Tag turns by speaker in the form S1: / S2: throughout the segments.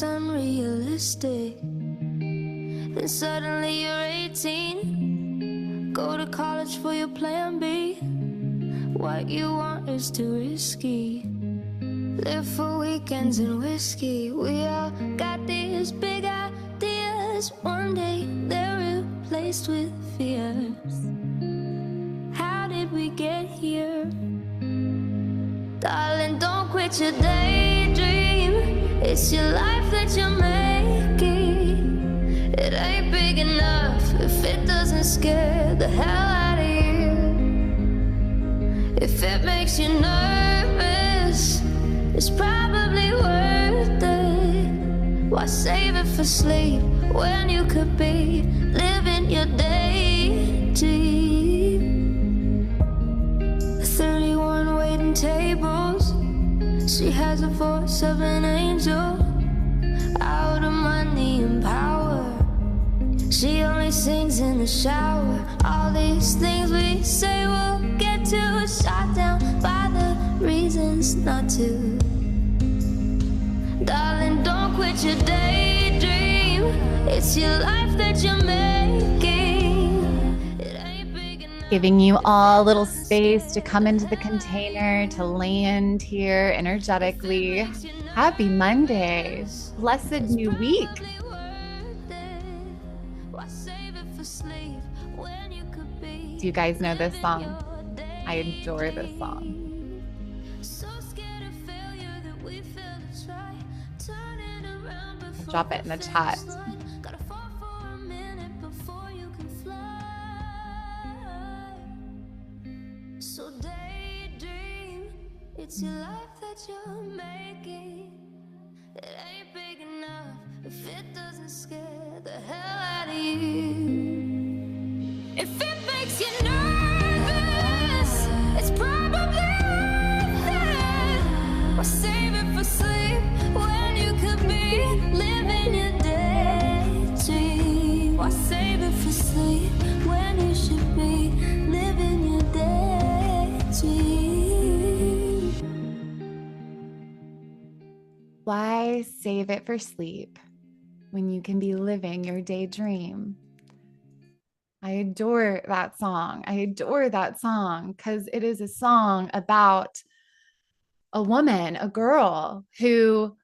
S1: it's unrealistic. Then suddenly you're 18. Go to college for your plan B. What you want is too risky. Live for weekends and whiskey. We all got these big ideas. One day they're replaced with fears. How did we get here? Darling, don't quit your daydream. It's your life that you're making. It ain't big enough if it doesn't scare the hell out of you. If it makes you nervous, it's probably worth it. Why save it for sleep when you could be living your daydream? 31 waiting tables. She has the voice of an angel. Out of money and power. She only sings in the shower. All these things we say we'll get to, shot down by the reasons not to. Darling, don't quit your daydream. It's your life that you're making. It ain't big enough.
S2: Giving you all a little space to come into the container, to land here energetically. Happy Monday. Blessed new week. Do you guys know this song? I adore this song. Drop it in the chat.
S1: So daydream, it's your life that you're making. It ain't big enough if it doesn't scare the hell out of you. If it makes you nervous, it's probably worth it. Why save it for sleep when you could be living your daydream? Why save it for sleep when you should be living your daydream?
S2: Why save it for sleep when you can be living your daydream? I adore that song. I adore that song because it is a song about a woman, a girl who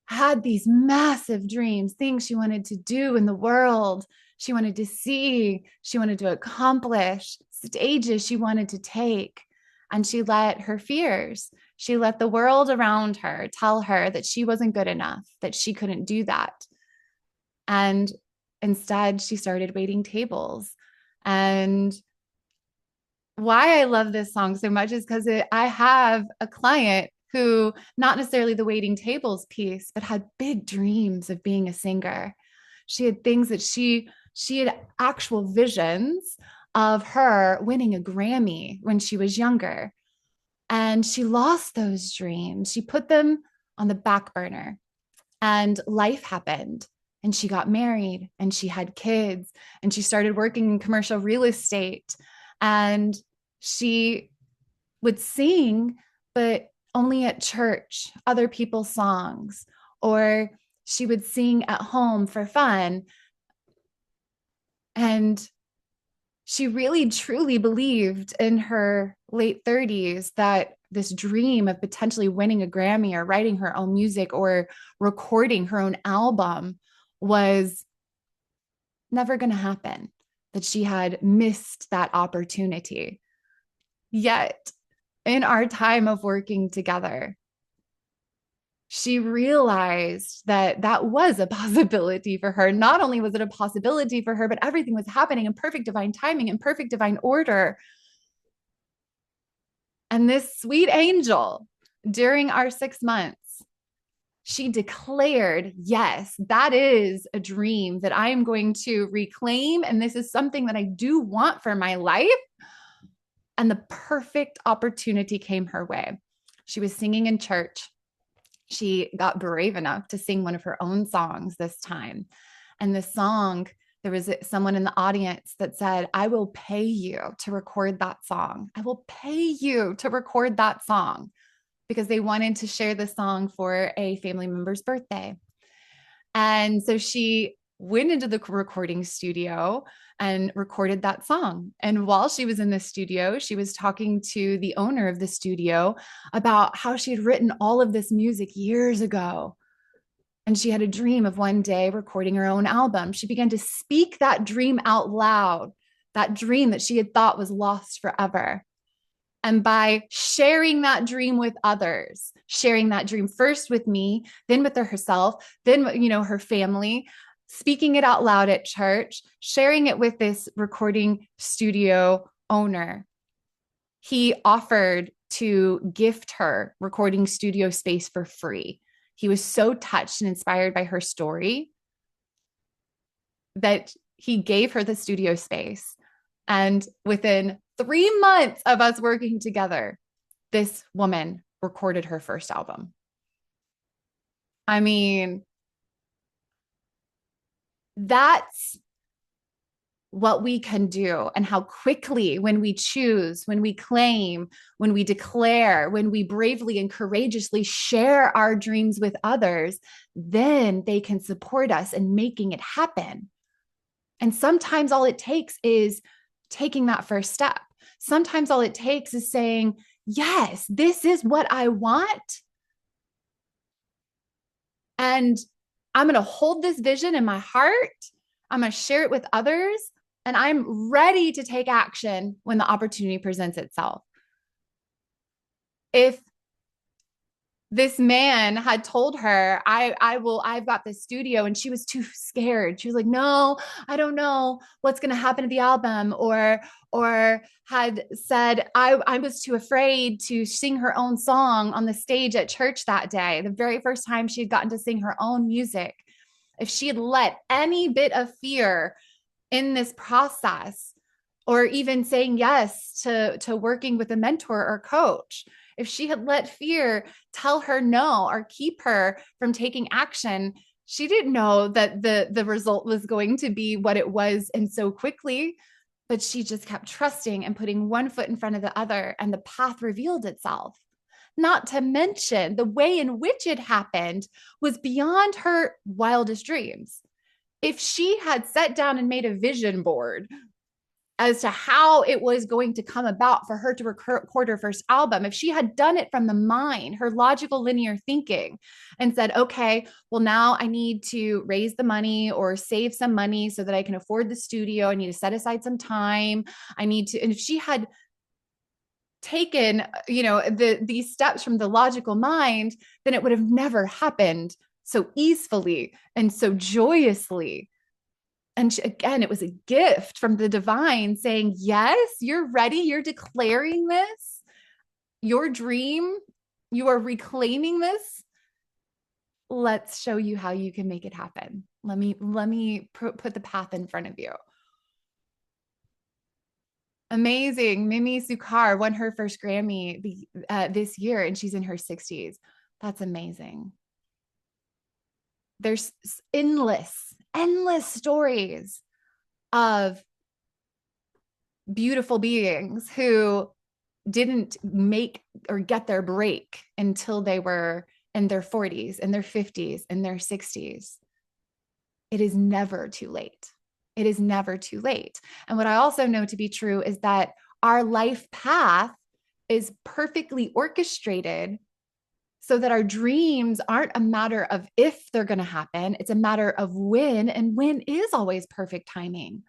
S2: had these massive dreams, things she wanted to do in the world. She wanted to see, she wanted to accomplish, stages she wanted to take. And she let her fears, she let the world around her tell her that she wasn't good enough, that she couldn't do that. And instead, she started waiting tables. And why I love this song so much is because I have a client who, not necessarily the waiting tables piece, but had big dreams of being a singer. She had things that she had actual visions of her winning a Grammy when she was younger. And she lost those dreams. She put them on the back burner. And life happened. And she got married and she had kids and she started working in commercial real estate. And she would sing, but only at church, other people's songs, or she would sing at home for fun. And she really, truly believed in her late 30s that this dream of potentially winning a Grammy or writing her own music or recording her own album was never going to happen, that she had missed that opportunity. Yet, in our time of working together, she realized that that was a possibility for her. Not only was it a possibility for her, but everything was happening in perfect divine timing, in perfect divine order. And this sweet angel, during our 6 months, she declared, yes, that is a dream that I am going to reclaim. And this is something that I do want for my life. And the perfect opportunity came her way. She was singing in church. She got brave enough to sing one of her own songs this time. And the song, there was someone in the audience that said, I will pay you to record that song. I will pay you to record that song. because they wanted to share the song for a family member's birthday. And so she went into the recording studio and recorded that song. And while she was in the studio, she was talking to the owner of the studio about how she had written all of this music years ago. And she had a dream of one day recording her own album. She began to speak that dream out loud, that dream that she had thought was lost forever. And by sharing that dream with others, sharing that dream first with me, then with herself, then, her family, speaking it out loud at church, sharing it with this recording studio owner, he offered to gift her recording studio space for free. He was so touched and inspired by her story that he gave her the studio space. And within 3 months of us working together, this woman recorded her first album. I mean, that's what we can do, and how quickly, when we choose, when we claim, when we declare, when we bravely and courageously share our dreams with others, then they can support us in making it happen. And sometimes all it takes is taking that first step. Sometimes all it takes is saying, yes, this is what I want. And I'm going to hold this vision in my heart. I'm going to share it with others. And I'm ready to take action when the opportunity presents itself. If this man had told her, I've got this studio, and she was too scared. She was like, no, I don't know what's going to happen to the album, or had said, I was too afraid to sing her own song on the stage at church that day, the very first time she had gotten to sing her own music. If she had let any bit of fear in this process, or even saying yes to working with a mentor or coach, if she had let fear tell her no or keep her from taking action, she didn't know that the result was going to be what it was, and so quickly. But she just kept trusting and putting one foot in front of the other, and the path revealed itself. Not to mention, the way in which it happened was beyond her wildest dreams. If she had sat down and made a vision board as to how it was going to come about for her to record her first album, if she had done it from the mind, her logical linear thinking, and said, okay, well, now I need to raise the money or save some money so that I can afford the studio. I need to set aside some time. And if she had taken, these steps from the logical mind, then it would have never happened so easily and so joyously. And again, it was a gift from the divine saying, yes, you're ready. You're declaring this, your dream. You are reclaiming this. Let's show you how you can make it happen. Let me put the path in front of you. Amazing. Mimi Sukar won her first Grammy this year, and she's in her 60s. That's amazing. There's endless stories of beautiful beings who didn't make or get their break until they were in their 40s, in their 50s, in their 60s. It is never too late. It is never too late. And what I also know to be true is that our life path is perfectly orchestrated so that our dreams aren't a matter of if they're going to happen. It's a matter of when, and when is always perfect timing.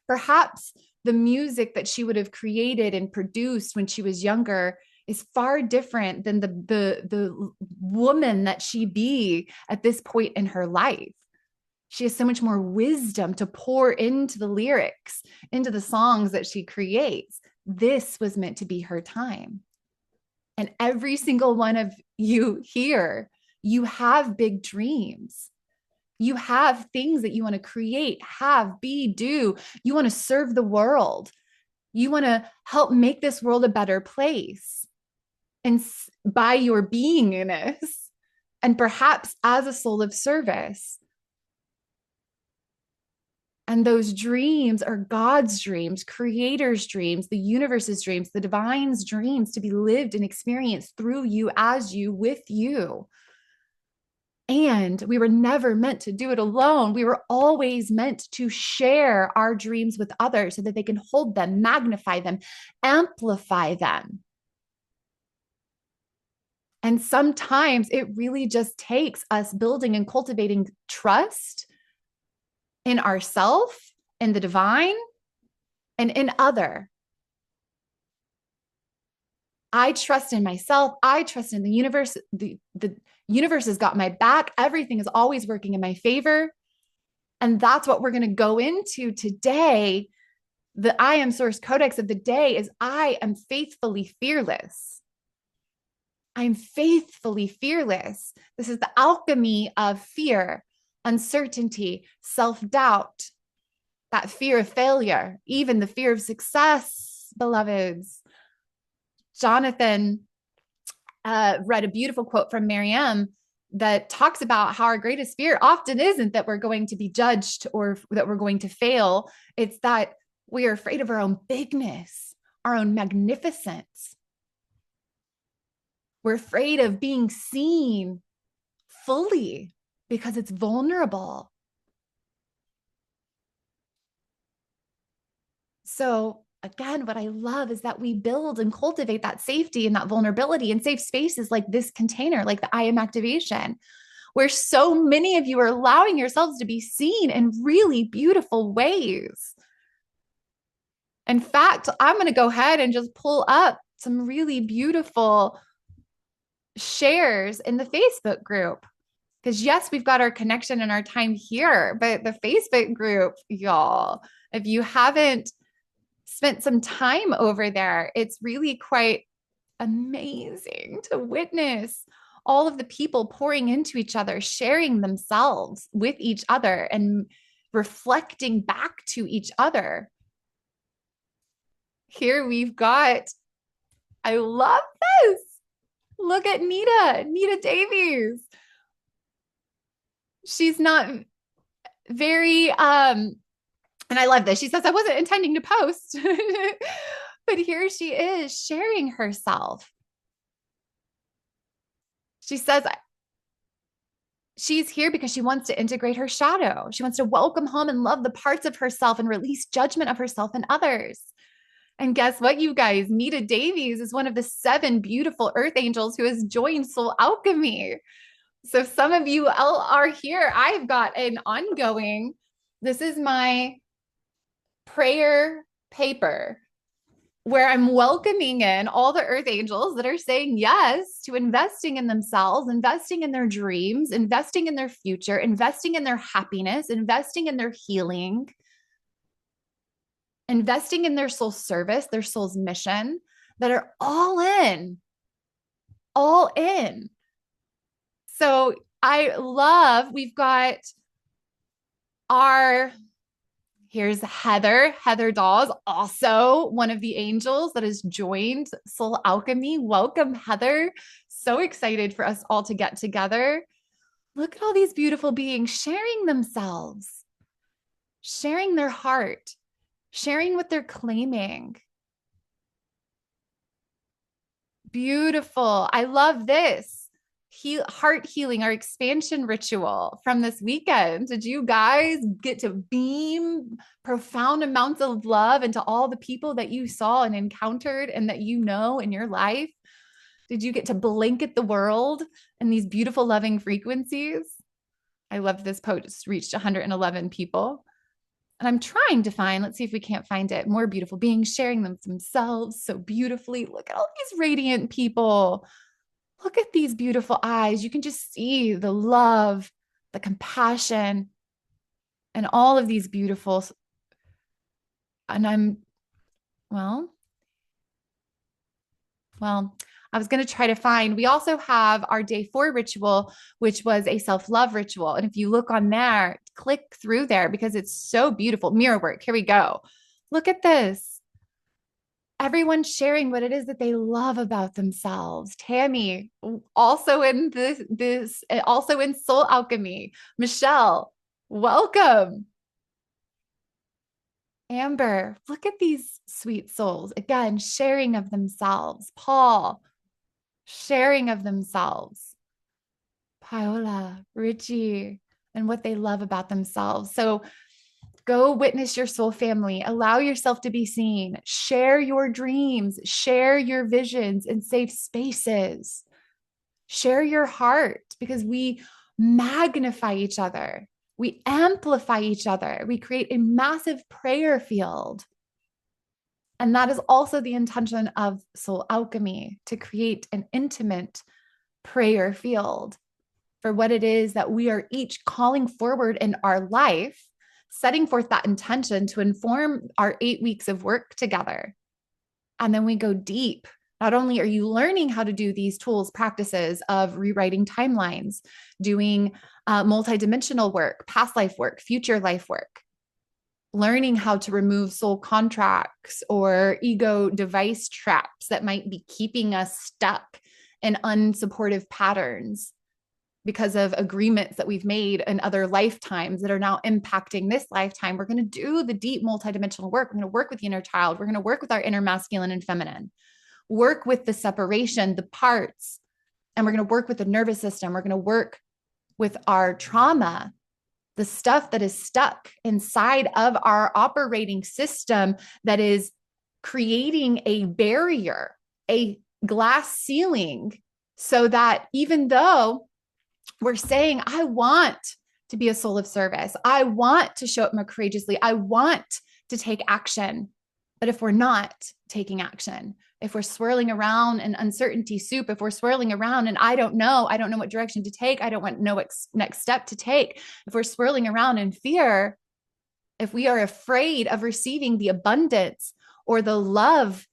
S2: Perhaps the music that she would have created and produced when she was younger is far different than the woman that she be at this point in her life. She has so much more wisdom to pour into the lyrics, into the songs that she creates. This was meant to be her time. And every single one of you here, you have big dreams. You have things that you want to create, have, be, do. You want to serve the world. You want to help make this world a better place. And by your beingness, and perhaps as a soul of service. And those dreams are God's dreams, creator's dreams, the universe's dreams, the divine's dreams to be lived and experienced through you, as you, with you. And we were never meant to do it alone. We were always meant to share our dreams with others so that they can hold them, magnify them, amplify them. And sometimes it really just takes us building and cultivating trust in ourself, in the divine, and in other. I trust in myself. I trust in the universe. The universe has got my back. Everything is always working in my favor. And that's what we're going to go into today. The I Am Source Codex of the day is I am faithfully fearless. I'm faithfully fearless. This is the alchemy of fear, uncertainty, self-doubt, that fear of failure, even the fear of success, beloveds. Jonathan read a beautiful quote from Miriam that talks about how our greatest fear often isn't that we're going to be judged or that we're going to fail. It's that we are afraid of our own bigness, our own magnificence. We're afraid of being seen fully because it's vulnerable. So again, what I love is that we build and cultivate that safety and that vulnerability in safe spaces like this container, like the I Am activation, where so many of you are allowing yourselves to be seen in really beautiful ways. In fact, I'm going to go ahead and just pull up some really beautiful shares in the Facebook group. Because yes, we've got our connection and our time here, but the Facebook group, y'all, if you haven't spent some time over there, it's really quite amazing to witness all of the people pouring into each other, sharing themselves with each other and reflecting back to each other. Here we've got, I love this. Look at Nita Davies. She's not very, and I love this. She says, I wasn't intending to post, but here she is sharing herself. She says she's here because she wants to integrate her shadow. She wants to welcome home and love the parts of herself and release judgment of herself and others. And guess what, you guys? Nita Davies is one of the 7 beautiful earth angels who has joined Soul Alchemy. So some of you are here. I've got an ongoing, this is my prayer paper where I'm welcoming in all the earth angels that are saying yes to investing in themselves, investing in their dreams, investing in their future, investing in their happiness, investing in their healing, investing in their soul service, their soul's mission, that are all in, all in. So I love, we've got here's Heather Dawes, also one of the angels that has joined Soul Alchemy. Welcome, Heather. So excited for us all to get together. Look at all these beautiful beings sharing themselves, sharing their heart, sharing what they're claiming. Beautiful. I love this. Heart healing, our expansion ritual from this weekend. Did you guys get to beam profound amounts of love into all the people that you saw and encountered and that you know in your life? Did you get to blanket the world in these beautiful loving frequencies? I love this post reached 111 people. And I'm trying to find, let's see if we can't find it, more beautiful beings sharing themselves so beautifully. Look at all these radiant people. Look at these beautiful eyes. You can just see the love, the compassion, and all of these beautiful. And well, I was going to try to find, we also have our day 4 ritual, which was a self-love ritual. And if you look on there, click through there because it's so beautiful. Mirror work. Here we go. Look at this. Everyone sharing what it is that they love about themselves. Tammy, also in also in Soul Alchemy. Michelle, welcome. Amber, look at these sweet souls. Again, sharing of themselves. Paul, sharing of themselves. Paola, Richie, and what they love about themselves. So go witness your soul family. Allow yourself to be seen. Share your dreams, share your visions in safe spaces. Share your heart, because we magnify each other. We amplify each other. We create a massive prayer field. And that is also the intention of soul alchemy, to create an intimate prayer field for what it is that we are each calling forward in our life, setting forth that intention to inform our 8 weeks of work together. And then we go deep. Not only are you learning how to do these tools, practices of rewriting timelines, doing multidimensional work, past life work, future life work, learning how to remove soul contracts or ego device traps that might be keeping us stuck in unsupportive patterns because of agreements that we've made in other lifetimes that are now impacting this lifetime. We're going to do the deep multidimensional work. We're going to work with the inner child. We're going to work with our inner masculine and feminine, work with the separation, the parts, and we're going to work with the nervous system. We're going to work with our trauma, the stuff that is stuck inside of our operating system that is creating a barrier, a glass ceiling, so that even though we're saying, I want to be a soul of service, I want to show up more courageously, I want to take action. But if we're not taking action, if we're swirling around in uncertainty soup, if we're swirling around and I don't know what direction to take, I don't know what next step to take, if we're swirling around in fear, if we are afraid of receiving the abundance or the love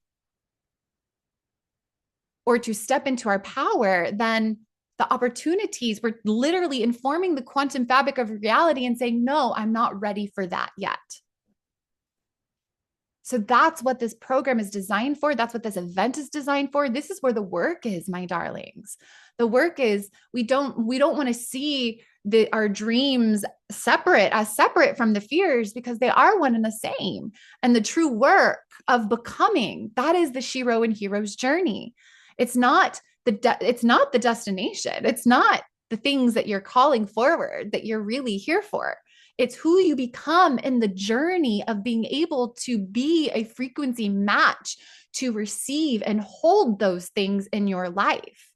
S2: or to step into our power, then the opportunities, we're literally informing the quantum fabric of reality and saying, no, I'm not ready for that yet. So that's what this program is designed for. That's what this event is designed for. This is where the work is, my darlings. The work is, we don't want to see our dreams separate from the fears, because they are one and the same. And the true work of becoming, that is the Shiro and Hero's journey. It's not the destination. It's not the things that you're calling forward that you're really here for. It's who you become in the journey of being able to be a frequency match to receive and hold those things in your life.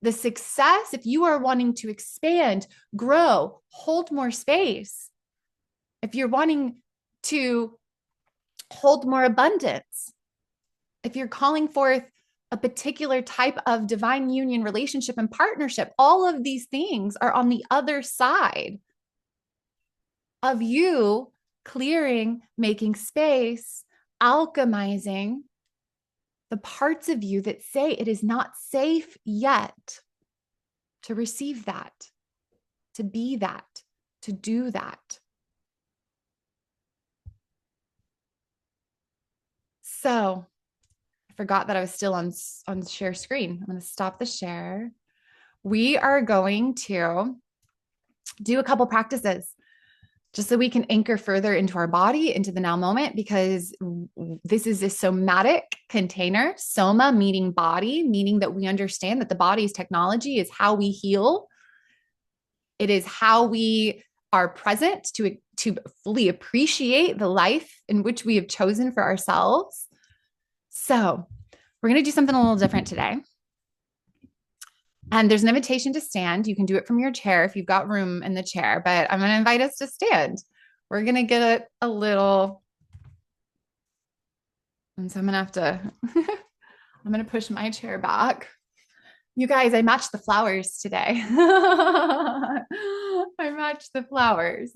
S2: The success, if you are wanting to expand, grow, hold more space, if you're wanting to hold more abundance, if you're calling forth a particular type of divine union, relationship, and partnership, all of these things are on the other side of you clearing, making space, alchemizing the parts of you that say it is not safe yet to receive that, to be that, to do that. So I forgot that I was still on share screen. I'm going to stop the share. We are going to do a couple practices just so we can anchor further into our body, into the now moment, because this is a somatic container. Soma meaning body, meaning that we understand that the body's technology is how we heal. It is how we are present to fully appreciate the life in which we have chosen for ourselves. So we're going to do something a little different today. And there's an invitation to stand. You can do it from your chair if you've got room in the chair, but I'm going to invite us to stand. We're going to get a little, and so I'm going to have to, I'm going to push my chair back. You guys, I matched the flowers today. I matched the flowers.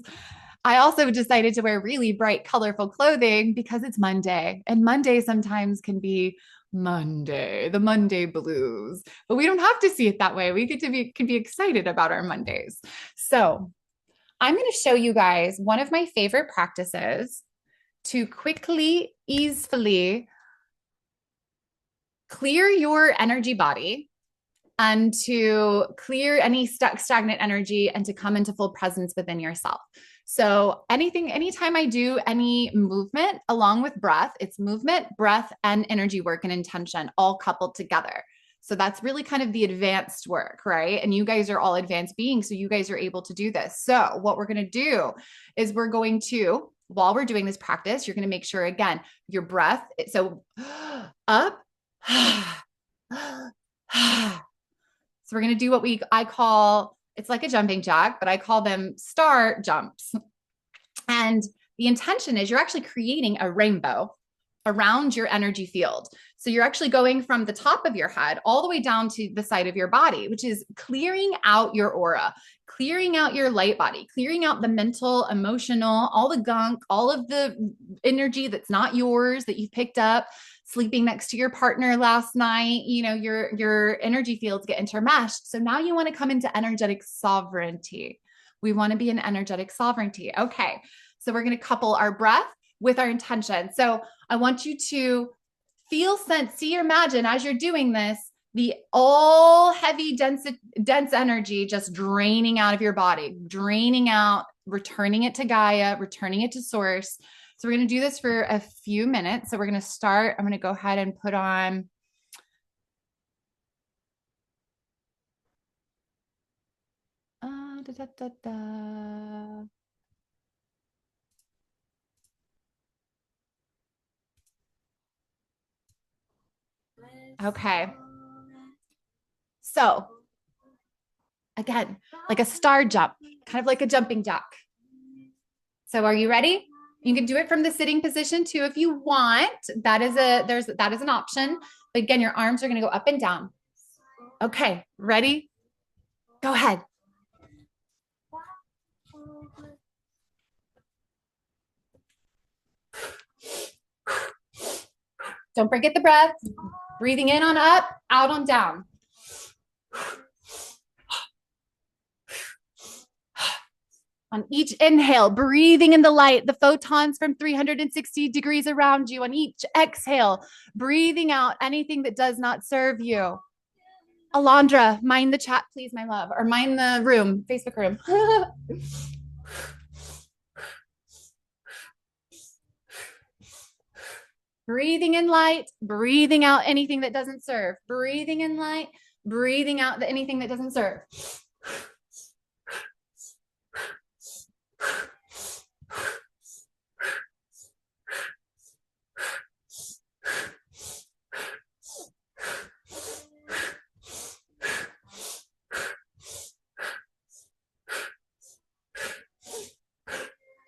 S2: I also decided to wear really bright, colorful clothing because it's Monday, and Monday sometimes can be Monday, the Monday blues, but we don't have to see it that way. We can be excited about our Mondays. So I'm going to show you guys one of my favorite practices to quickly, easily clear your energy body and to clear any stuck, stagnant energy and to come into full presence within yourself. So anytime I do any movement along with breath, it's movement, breath, and energy work and intention all coupled together. So that's really kind of the advanced work, right? And you guys are all advanced beings, so you guys are able to do this. So what we're going to do is we're going to, while we're doing this practice, you're going to make sure, again, your breath. So up. So we're going to do what I call, it's like a jumping jack, but I call them star jumps. And the intention is you're actually creating a rainbow around your energy field. So you're actually going from the top of your head all the way down to the side of your body, which is clearing out your aura, clearing out your light body, clearing out the mental, emotional, all the gunk, all of the energy that's not yours that you've picked up sleeping next to your partner last night. You know, your energy fields get intermeshed. So now you want to come into energetic sovereignty. We want to be in energetic sovereignty. Okay. So we're going to couple our breath with our intention. So I want you to feel, sense, see, or imagine as you're doing this, the all heavy, dense energy just draining out of your body, draining out, returning it to Gaia, returning it to source. So we're going to do this for a few minutes. So we're going to start. I'm going to go ahead and put on da, da, da. Okay. So again, like a star jump, kind of like a jumping jack. So are you ready? You can do it from the sitting position too if you want. That is an option. But again, your arms are going to go up and down. Okay, ready? Go ahead. Don't forget the breath. Breathing in on up, out on down. On each inhale, breathing in the light, the photons from 360 degrees around you. On each exhale, breathing out anything that does not serve you. Alondra, mind the chat, please, my love, or mind the room, Facebook room. Breathing in light, breathing out anything that doesn't serve. Breathing in light, breathing out anything that doesn't serve.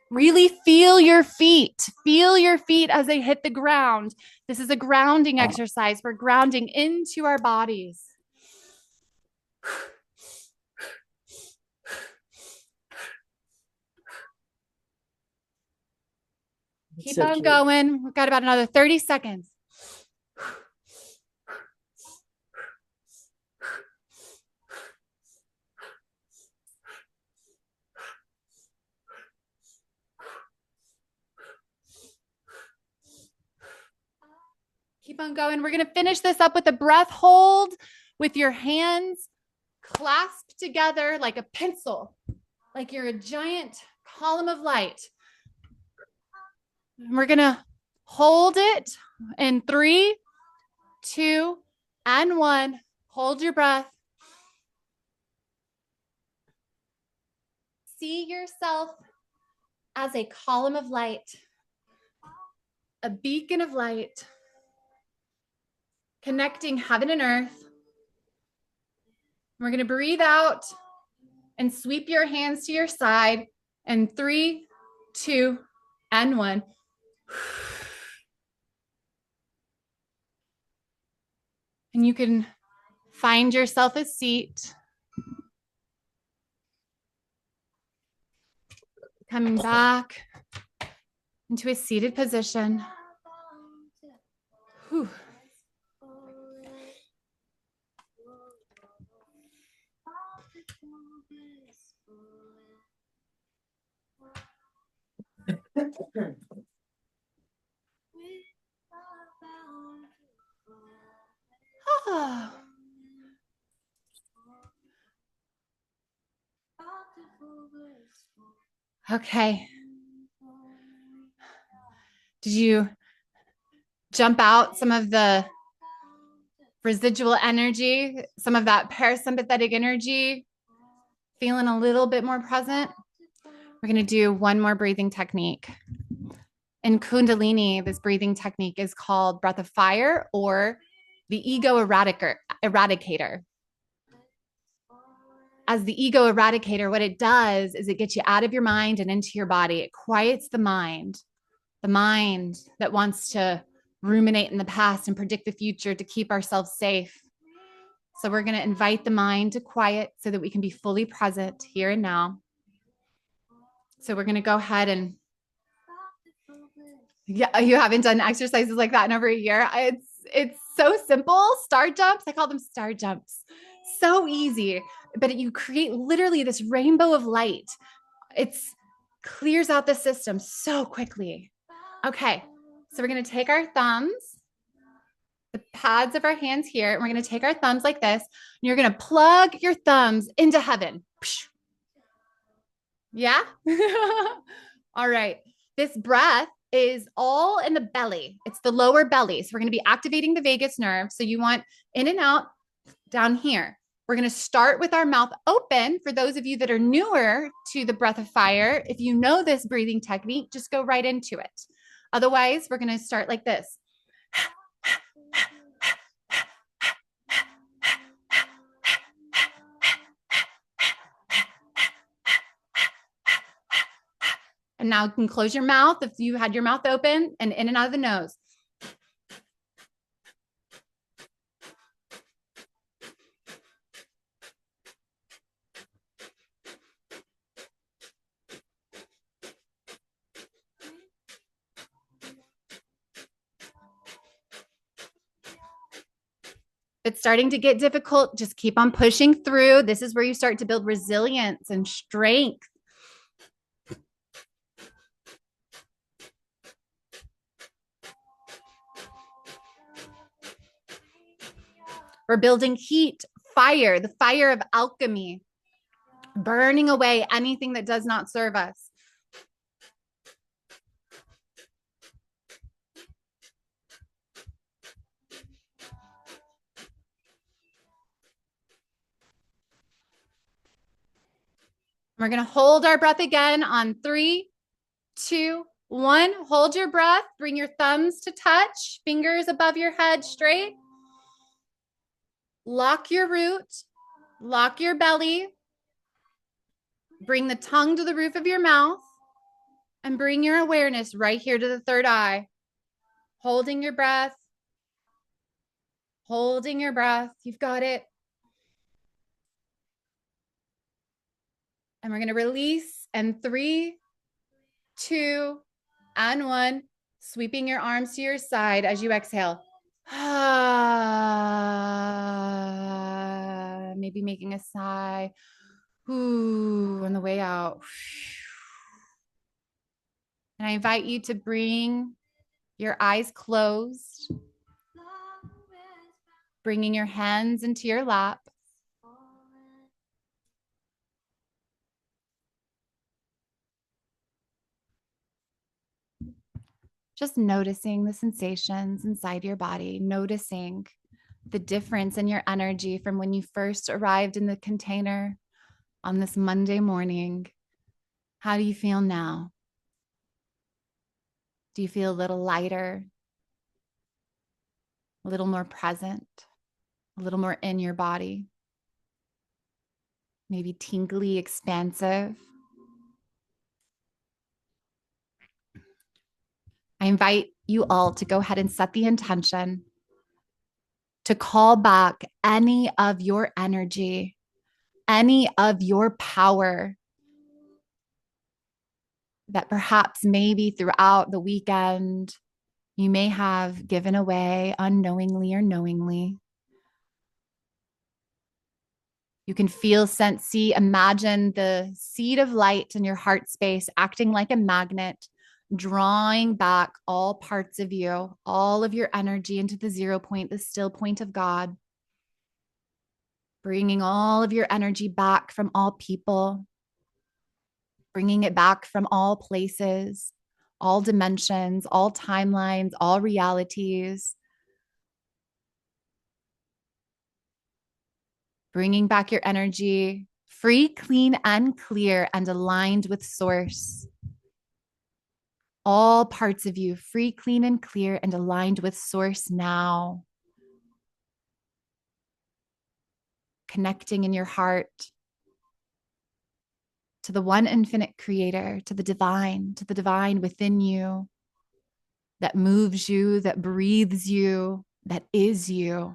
S2: Really feel your feet. Feel your feet as they hit the ground. This is a grounding exercise. We're grounding into our bodies. Keep on going. We've got about another 30 seconds. Keep on going. We're going to finish this up with a breath hold with your hands clasped together like a pencil, like you're a giant column of light. And we're going to hold it in 3, 2, and 1. Hold your breath. See yourself as a column of light, a beacon of light, connecting heaven and earth. We're going to breathe out and sweep your hands to your side. And 3, 2, and 1. And you can find yourself a seat. Coming back into a seated position. Whew. Oh. Okay. Did you jump out some of the residual energy, some of that parasympathetic energy, feeling a little bit more present? We're going to do one more breathing technique. In Kundalini, this breathing technique is called breath of fire or the ego eradicator. As the ego eradicator, what it does is it gets you out of your mind and into your body. It quiets the mind that wants to ruminate in the past and predict the future to keep ourselves safe. So we're going to invite the mind to quiet so that we can be fully present here and now. So we're going to go ahead and, yeah, you haven't done exercises like that in over a year. It's so simple. Star jumps. I call them star jumps. So easy, but you create literally this rainbow of light. It's clears out the system so quickly. Okay. So we're going to take our thumbs, the pads of our hands here, and we're going to take our thumbs like this. And you're going to plug your thumbs into heaven. Yeah. All right. This breath is all in the belly. It's the lower belly. So we're going to be activating the vagus nerve. So you want in and out down here. We're going to start with our mouth open. For those of you that are newer to the breath of fire, if you know this breathing technique, just go right into it. Otherwise, we're going to start like this. And now you can close your mouth if you had your mouth open and in and out of the nose. If it's starting to get difficult, just keep on pushing through. This is where you start to build resilience and strength. We're building heat, fire, the fire of alchemy, burning away anything that does not serve us. We're going to hold our breath again on 3, 2, 1. Hold your breath. Bring your thumbs to touch, fingers above your head straight. Lock your root, lock your belly. Bring the tongue to the roof of your mouth and bring your awareness right here to the third eye. Holding your breath. Holding your breath. You've got it. And we're going to release. And 3, 2, and 1. Sweeping your arms to your side as you exhale. Maybe making a sigh. Ooh, on the way out. And I invite you to bring your eyes closed, bringing your hands into your lap. Just noticing the sensations inside your body, noticing the difference in your energy from when you first arrived in the container on this Monday morning. How do you feel now? Do you feel a little lighter, a little more present, a little more in your body? Maybe tingly, expansive. I invite you all to go ahead and set the intention to call back any of your energy, any of your power that perhaps maybe throughout the weekend you may have given away unknowingly or knowingly. You can feel, sense, see, imagine the seed of light in your heart space acting like a magnet, drawing back all parts of you, all of your energy into the 0 point, the still point of God, bringing all of your energy back from all people, bringing it back from all places, all dimensions, all timelines, all realities, bringing back your energy free, clean, and clear, and aligned with source. All parts of you free, clean, and clear, and aligned with source now. Connecting in your heart to the one infinite creator, to the divine within you that moves you, that breathes you, that is you.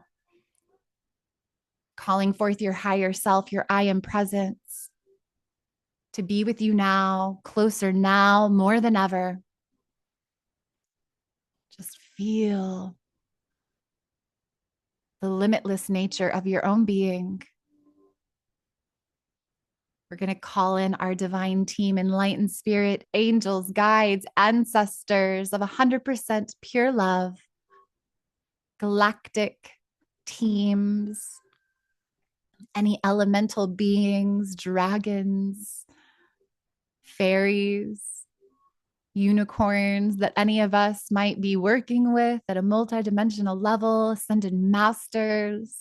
S2: Calling forth your higher self, your I am presence, to be with you now, closer now, more than ever. Just feel the limitless nature of your own being. We're going to call in our divine team, enlightened spirit, angels, guides, ancestors of 100% pure love, galactic teams, any elemental beings, dragons, fairies, unicorns that any of us might be working with at a multidimensional level, ascended masters.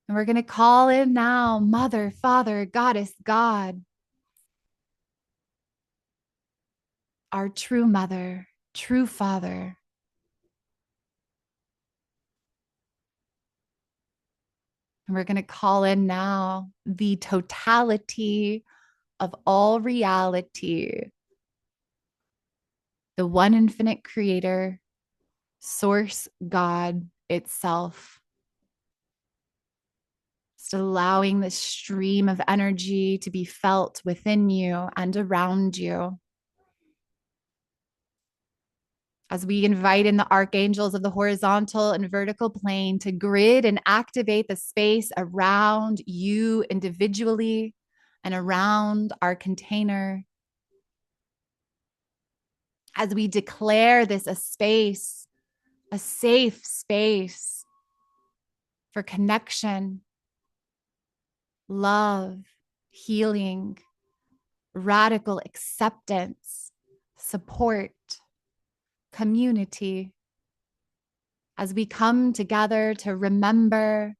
S2: And we're going to call in now Mother, Father, Goddess, God, our true Mother, true Father. And we're going to call in now the totality of all reality, the one infinite creator, source God itself. Just allowing this stream of energy to be felt within you and around you. As we invite in the archangels of the horizontal and vertical plane to grid and activate the space around you individually and around our container. As we declare this a space, a safe space for connection, love, healing, radical acceptance, support, community, as we come together to remember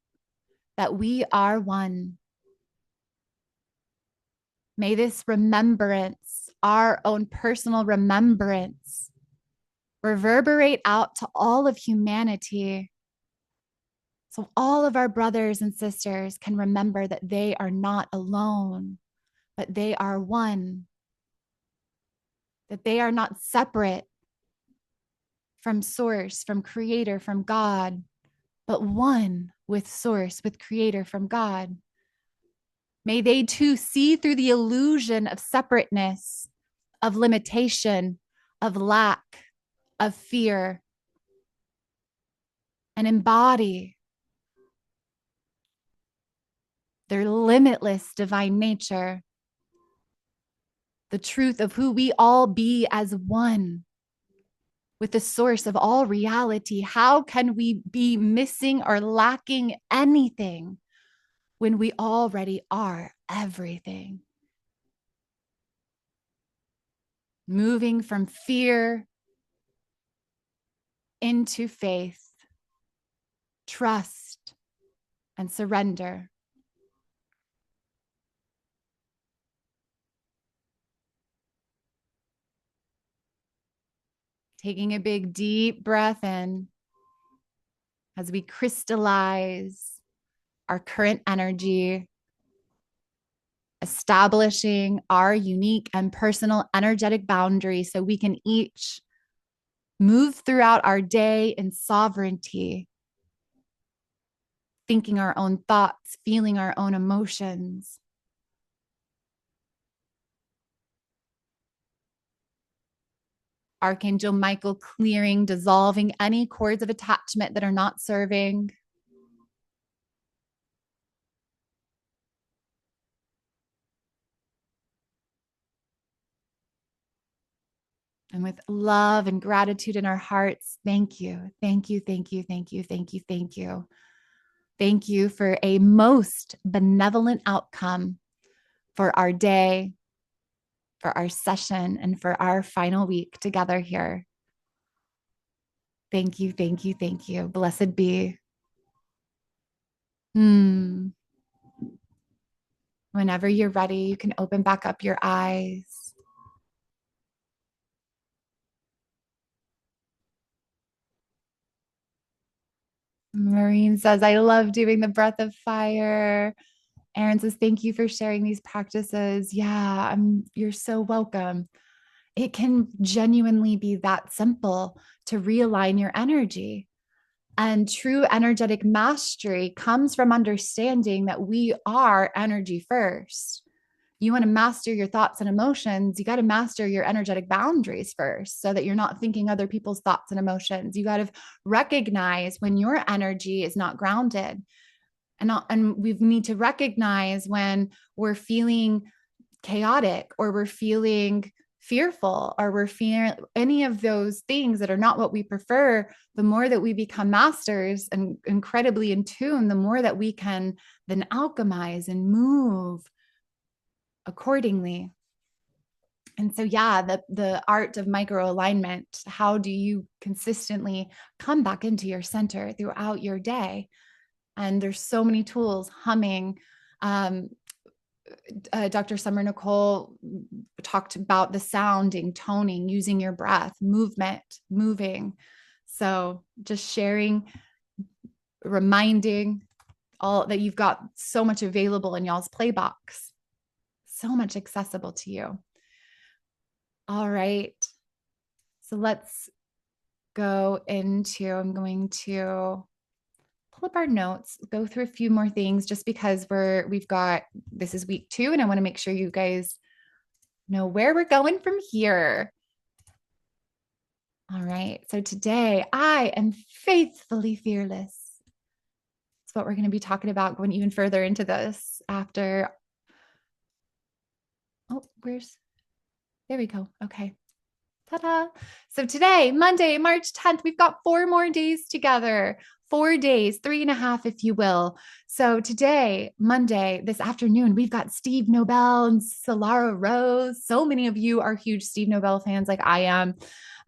S2: that we are one. May this remembrance, our own personal remembrance, reverberate out to all of humanity. So all of our brothers and sisters can remember that they are not alone, but they are one, that they are not separate from source, from creator, from God, but one with source, with creator, from God. May they too see through the illusion of separateness, of limitation, of lack, of fear, and embody their limitless divine nature, the truth of who we all be as one with the source of all reality. How can we be missing or lacking anything when we already are everything? Moving from fear into faith, trust, and surrender. Taking a big, deep breath in as we crystallize our current energy, establishing our unique and personal energetic boundaries so we can each move throughout our day in sovereignty, thinking our own thoughts, feeling our own emotions. Archangel Michael clearing, dissolving any cords of attachment that are not serving. And with love and gratitude in our hearts, thank you, thank you, thank you, thank you, thank you, thank you Thank you for a most benevolent outcome for our day, for our session, and for our final week together here. Thank you, thank you, thank you. Blessed be. Hmm. Whenever you're ready, you can open back up your eyes. Maureen says, I love doing the breath of fire. Aaron says, thank you for sharing these practices. Yeah, you're so welcome. It can genuinely be that simple to realign your energy. And true energetic mastery comes from understanding that we are energy first. You want to master your thoughts and emotions, you got to master your energetic boundaries first so that you're not thinking other people's thoughts and emotions. You got to recognize when your energy is not grounded. And we need to recognize when we're feeling chaotic or we're feeling fearful or we're feeling any of those things that are not what we prefer. The more that we become masters and incredibly in tune, the more that we can then alchemize and move accordingly. And so, yeah, the art of micro alignment, how do you consistently come back into your center throughout your day? And there's so many tools. Humming, Dr. Summer Nicole talked about the sounding, toning, using your breath, movement, moving. So just sharing, reminding all that you've got so much available in y'all's playbox, so much accessible to you. All right. So let's go into, I'm going to pull up our notes, go through a few more things just because we've got, this is week 2 and I want to make sure you guys know where we're going from here. All right. So today I am faithfully fearless. That's what we're going to be talking about, going even further into this after. Oh, there we go. Okay. Ta-da. So today, Monday, March 10th, we've got 4 more days together. 4 days, 3.5, if you will. So today, Monday, this afternoon, we've got Steve Nobel and Solara Rose. So many of you are huge Steve Nobel fans like I am.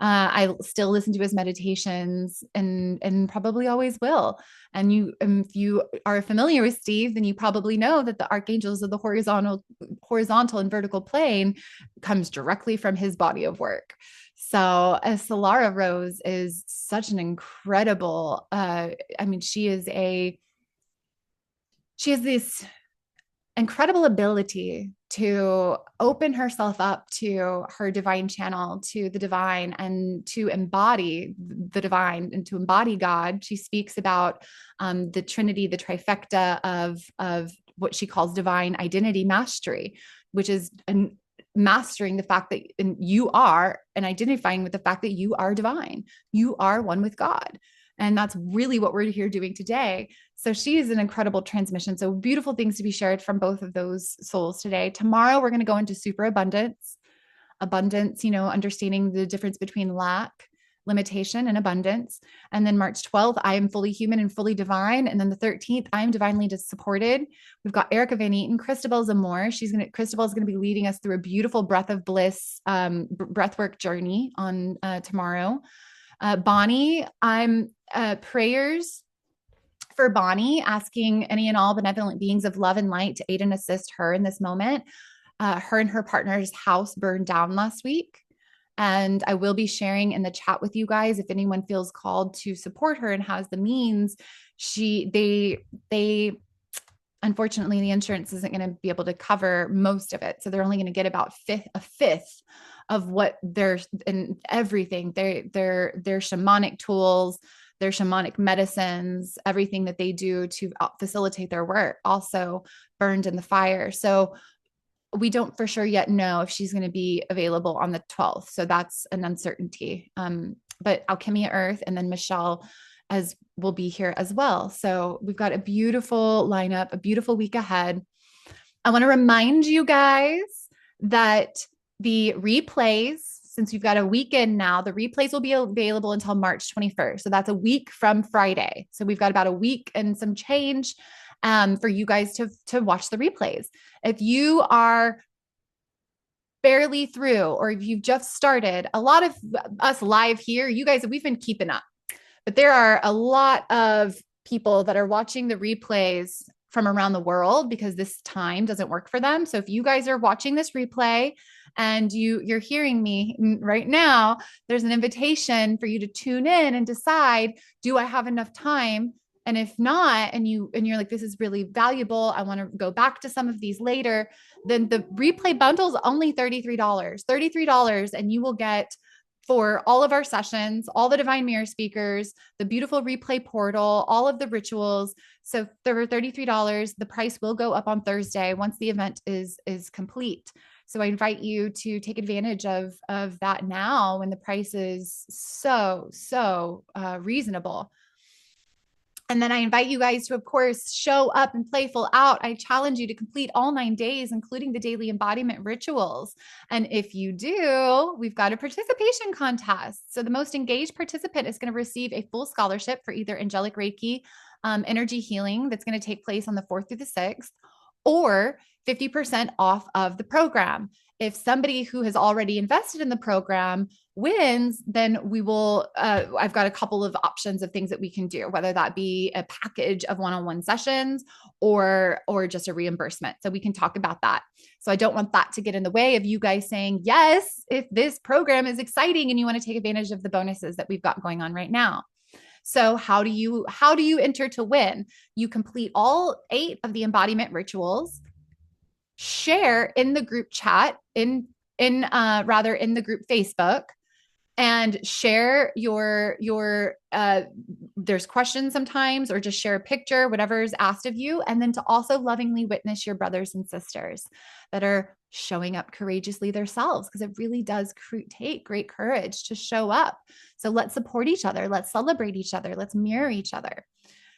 S2: I still listen to his meditations and probably always will. And if you are familiar with Steve, then you probably know that the archangels of the horizontal and vertical plane comes directly from his body of work. So Solara Rose is such an incredible, she has this incredible ability to open herself up to her divine channel, to the divine, and to embody the divine and to embody God. She speaks about the Trinity, the trifecta of what she calls divine identity mastery, which is mastering the fact that you are and identifying with the fact that you are divine. You are one with God. And that's really what we're here doing today. So she is an incredible transmission. So beautiful things to be shared from both of those souls today. Tomorrow, we're going to go into super abundance, understanding the difference between lack, limitation, and abundance. And then March 12th, I am fully human and fully divine. And then the 13th, I am divinely supported. We've got Erica Van Eaton, Christabel Zamore. Christabel is going to be leading us through a beautiful breath of bliss, breathwork journey on tomorrow. Bonnie, I'm prayers for Bonnie, asking any and all benevolent beings of love and light to aid and assist her in this moment. Her and her partner's house burned down last week. And I will be sharing in the chat with you guys if anyone feels called to support her and has the means. They unfortunately, the insurance isn't going to be able to cover most of it. So they're only going to get about a fifth of what their and everything, their shamanic tools, their shamanic medicines, everything that they do to facilitate their work also burned in the fire. So we don't for sure yet know if she's going to be available on the 12th. So that's an uncertainty. But Alchemy Earth and then Michelle as will be here as well. So we've got a beautiful lineup, a beautiful week ahead. I want to remind you guys that the replays, since we've got a weekend now, the replays will be available until March 21st. So that's a week from Friday. So we've got about a week and some change for you guys to watch the replays. If you are barely through, or if you've just started, a lot of us live here, you guys, we've been keeping up, but there are a lot of people that are watching the replays from around the world because this time doesn't work for them. So if you guys are watching this replay and you're hearing me right now, there's an invitation for you to tune in and decide, do I have enough time? And if not, and you're like, this is really valuable, I want to go back to some of these later, then the replay bundle is only $33, and you will get, for all of our sessions, all the Divine Mirror speakers, the beautiful replay portal, all of the rituals. So there were $33. The price will go up on Thursday once the event is complete. So I invite you to take advantage of that now when the price is so reasonable. And then I invite you guys to, of course, show up and playful out. I challenge you to complete all 9 days, including the daily embodiment rituals. And if you do, we've got a participation contest. So the most engaged participant is going to receive a full scholarship for either angelic Reiki, energy healing that's going to take place on the 4th through the 6th, or 50% off of the program. If somebody who has already invested in the program wins, then we will, I've got a couple of options of things that we can do, whether that be a package of one-on-one sessions or just a reimbursement. So we can talk about that. So I don't want that to get in the way of you guys saying, yes, if this program is exciting and you want to take advantage of the bonuses that we've got going on right now. So how do you enter to win? You complete all 8 of the embodiment rituals, share in the group chat in the group Facebook, and share your there's questions sometimes, or just share a picture, whatever is asked of you. And then to also lovingly witness your brothers and sisters that are showing up courageously themselves, because it really does take great courage to show up. So let's support each other. Let's celebrate each other. Let's mirror each other.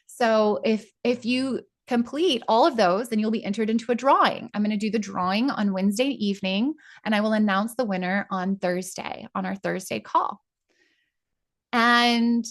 S2: So if you complete all of those, then you'll be entered into a drawing. I'm going to do the drawing on Wednesday evening, and I will announce the winner on Thursday, on our Thursday call. And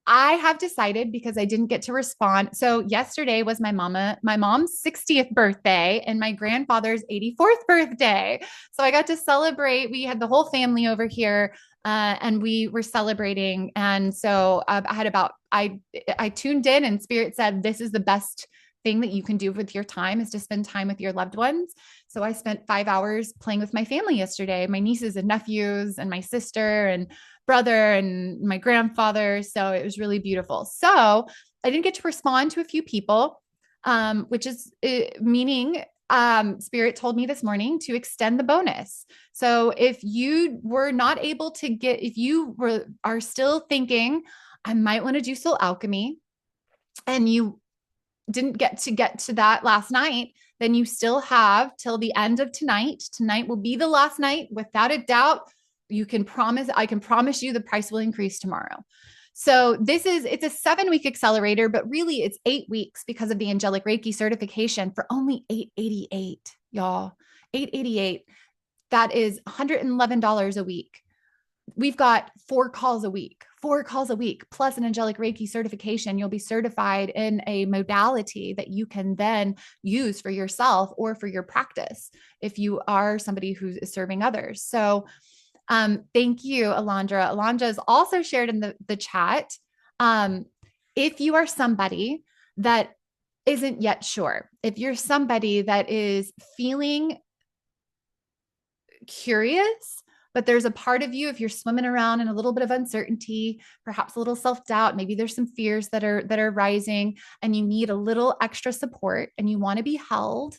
S2: I have decided, because I didn't get to respond. So yesterday was my mom's 60th birthday and my grandfather's 84th birthday. So I got to celebrate. We had the whole family over here, and we were celebrating. And so I tuned in, and Spirit said, this is the best thing that you can do with your time, is to spend time with your loved ones. So I spent 5 hours playing with my family yesterday, my nieces and nephews and my sister and brother and my grandfather. So it was really beautiful. So I didn't get to respond to a few people, which is meaning Spirit told me this morning to extend the bonus. So if you were not able to get, if you are still thinking, I might want to do soul alchemy, and you didn't get to that last night, then you still have till the end of tonight. Tonight will be the last night, without a doubt. I can promise you the price will increase tomorrow. So it's a 7-week accelerator, but really it's 8 weeks because of the angelic Reiki certification for only $888, y'all. $888. That is $111 a week. We've got 4 calls a week, plus an angelic Reiki certification. You'll be certified in a modality that you can then use for yourself or for your practice if you are somebody who is serving others. So thank you, Alondra. Alondra is also shared in the chat. If you are somebody that isn't yet sure, if you're somebody that is feeling curious, but there's a part of you, if you're swimming around in a little bit of uncertainty, perhaps a little self-doubt, maybe there's some fears that are rising, and you need a little extra support and you want to be held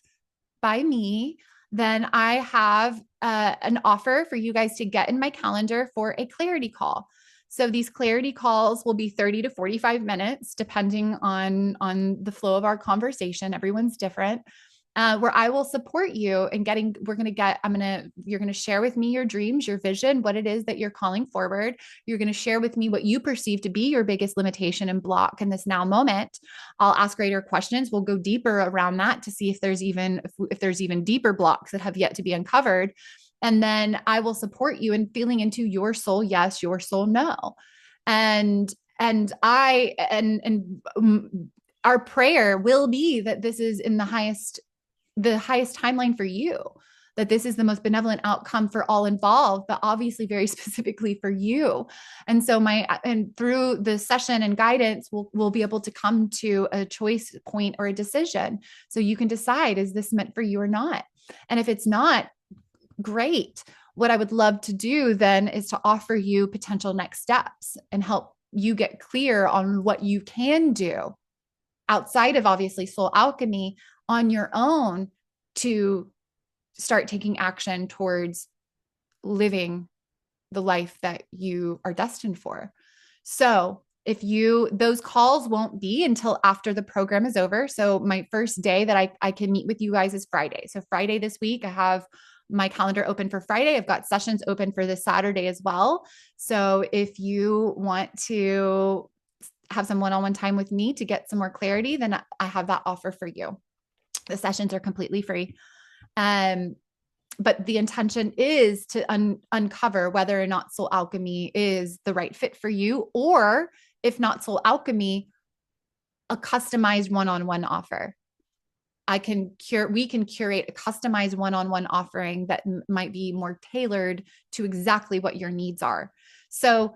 S2: by me, then I have an offer for you guys to get in my calendar for a clarity call. So these clarity calls will be 30 to 45 minutes, depending on the flow of our conversation. Everyone's different. Where I will support you in you're going to share with me your dreams, your vision, what it is that you're calling forward. You're going to share with me what you perceive to be your biggest limitation and block in this now moment. I'll ask greater questions. We'll go deeper around that to see if there's even deeper blocks that have yet to be uncovered. And then I will support you in feeling into your soul yes, your soul no. And our prayer will be that this is in the highest timeline for you, that this is the most benevolent outcome for all involved, but obviously very specifically for you. And through the session and guidance, we'll be able to come to a choice point or a decision. So you can decide, is this meant for you or not? And if it's not, great. What I would love to do then is to offer you potential next steps and help you get clear on what you can do outside of obviously soul alchemy on your own to start taking action towards living the life that you are destined for. So, those calls won't be until after the program is over. So, my first day that I can meet with you guys is Friday. So, Friday this week, I have my calendar open for Friday. I've got sessions open for this Saturday as well. So, if you want to have some one-on-one time with me to get some more clarity, then I have that offer for you. The sessions are completely free. But the intention is to uncover whether or not soul alchemy is the right fit for you, or if not soul alchemy, a customized one-on-one offer. We can curate a customized one-on-one offering that might be more tailored to exactly what your needs are. So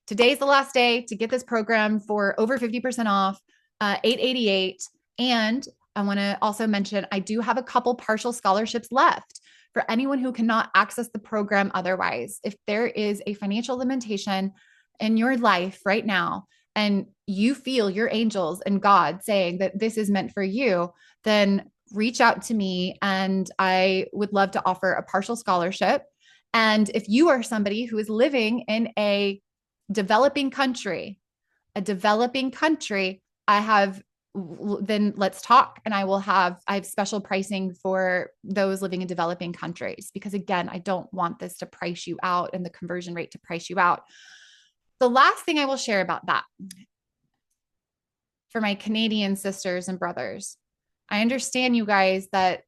S2: today's the last day to get this program for over 50% off, $888. And I want to also mention, I do have a couple partial scholarships left for anyone who cannot access the program otherwise. If there is a financial limitation in your life right now, and you feel your angels and God saying that this is meant for you, then reach out to me and I would love to offer a partial scholarship. And if you are somebody who is living in a developing country, I have, then let's talk. And I have special pricing for those living in developing countries, because again, I don't want this to price you out and the conversion rate to price you out. The last thing I will share about that, for my Canadian sisters and brothers, I understand you guys that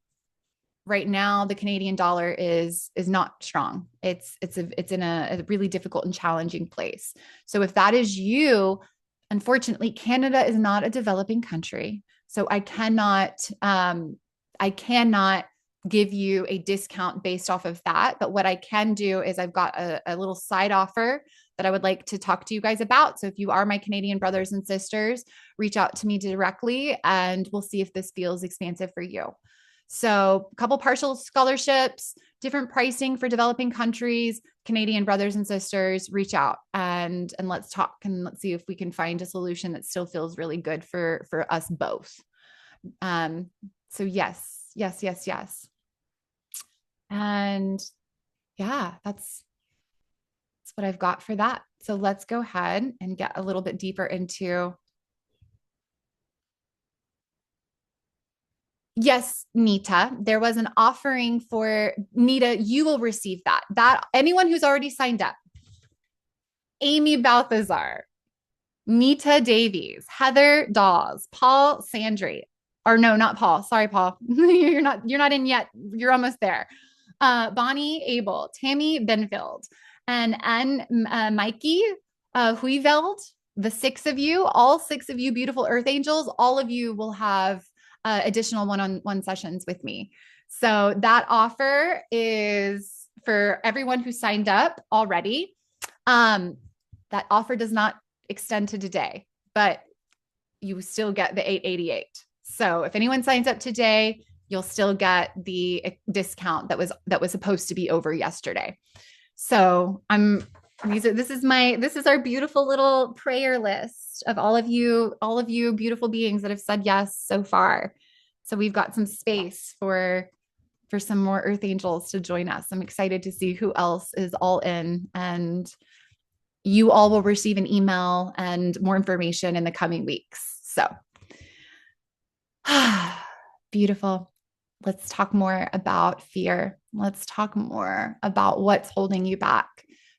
S2: right now the Canadian dollar is not strong. It's in a really difficult and challenging place. So if that is you, unfortunately, Canada is not a developing country. So I cannot give you a discount based off of that. But what I can do is I've got a little side offer that I would like to talk to you guys about. So if you are my Canadian brothers and sisters, reach out to me directly and we'll see if this feels expansive for you. So a couple partial scholarships, different pricing for developing countries. Canadian brothers and sisters, reach out and let's talk, and let's see if we can find a solution that still feels really good for us both. So yes. And yeah, that's what I've got for that. So let's go ahead and get a little bit deeper into. Yes, Nita, there was an offering for Nita. You will receive that anyone who's already signed up. Amy Balthazar, Nita Davies, Heather Dawes, Paul Sandry, or no, not Paul. Sorry, Paul. you're not in yet. You're almost there. Bonnie Abel, Tammy Benfield, and Anne Mikey Huiveld. The all six of you beautiful earth angels, all of you will have additional one-on-one sessions with me. So that offer is for everyone who signed up already. That offer does not extend to today, but you still get the 888. So if anyone signs up today, you'll still get the discount that was supposed to be over yesterday. So this is our beautiful little prayer list of all of you beautiful beings that have said yes so far. So we've got some space for some more earth angels to join us. I'm excited to see who else is all in, and you all will receive an email and more information in the coming weeks. So beautiful. Let's talk more about fear. Let's talk more about what's holding you back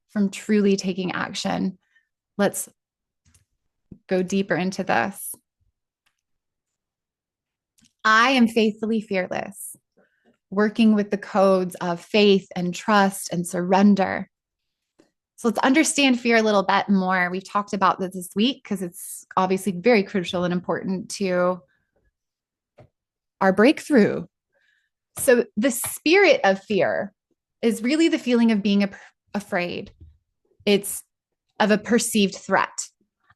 S2: from truly taking action. Let's go deeper into this. I am faithfully fearless. working with the codes of faith and trust and surrender. So let's understand fear a little bit more. We've talked about this week because it's obviously very crucial and important to our breakthrough. So the spirit of fear is really the feeling of being afraid. It's of a perceived threat.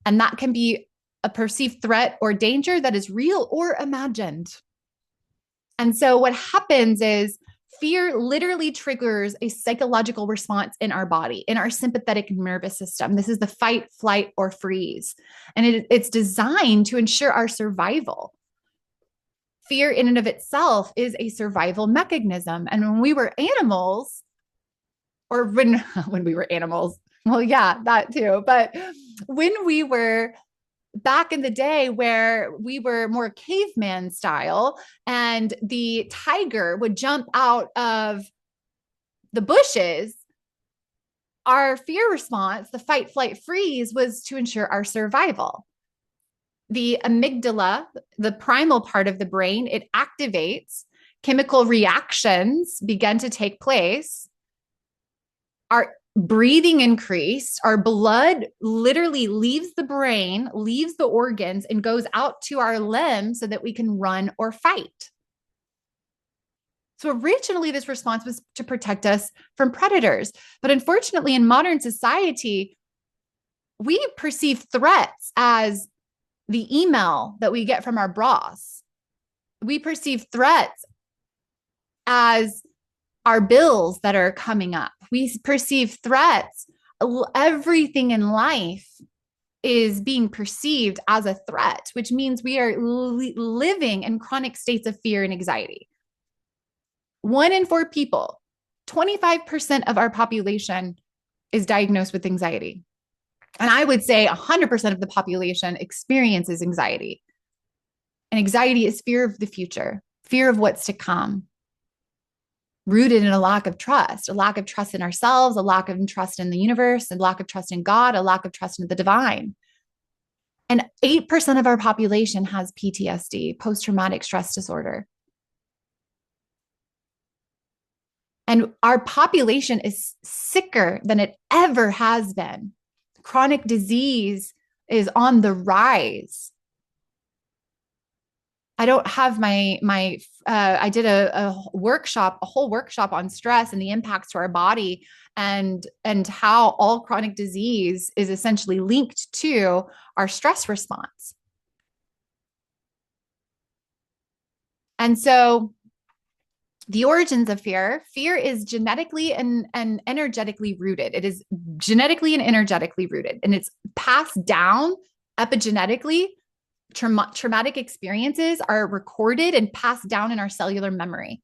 S2: And that can be a perceived threat or danger that is real or imagined. And so what happens is fear literally triggers a psychological response in our body, in our sympathetic nervous system. This is the fight, flight, or freeze. And it's designed to ensure our survival. Fear in and of itself is a survival mechanism. And when we were animals, or when we were animals, well, yeah, that too. But when we were back in the day where we were more caveman style and the tiger would jump out of the bushes, our fear response, the fight, flight, freeze, was to ensure our survival. The amygdala, the primal part of the brain, it activates, chemical reactions begin to take place. Our breathing increased, our blood literally leaves the brain, leaves the organs, and goes out to our limbs so that we can run or fight. So originally, this response was to protect us from predators. But unfortunately, in modern society, we perceive threats as the email that we get from our boss. We perceive threats as our bills that are coming up. We perceive threats. Everything in life is being perceived as a threat, which means we are living in chronic states of fear and anxiety. 1 in 4 people, 25% of our population is diagnosed with anxiety. And I would say 100% of the population experiences anxiety. And anxiety is fear of the future, fear of what's to come, rooted in a lack of trust in ourselves, a lack of trust in the universe, a lack of trust in God, a lack of trust in the divine. And 8% of our population has PTSD, post-traumatic stress disorder. And our population is sicker than it ever has been. Chronic disease is on the rise. I don't have I did a whole workshop on stress and the impacts to our body and how all chronic disease is essentially linked to our stress response. And so the origins of fear is genetically and energetically rooted. It is genetically and energetically rooted, and it's passed down epigenetically. Traumatic experiences are recorded and passed down in our cellular memory.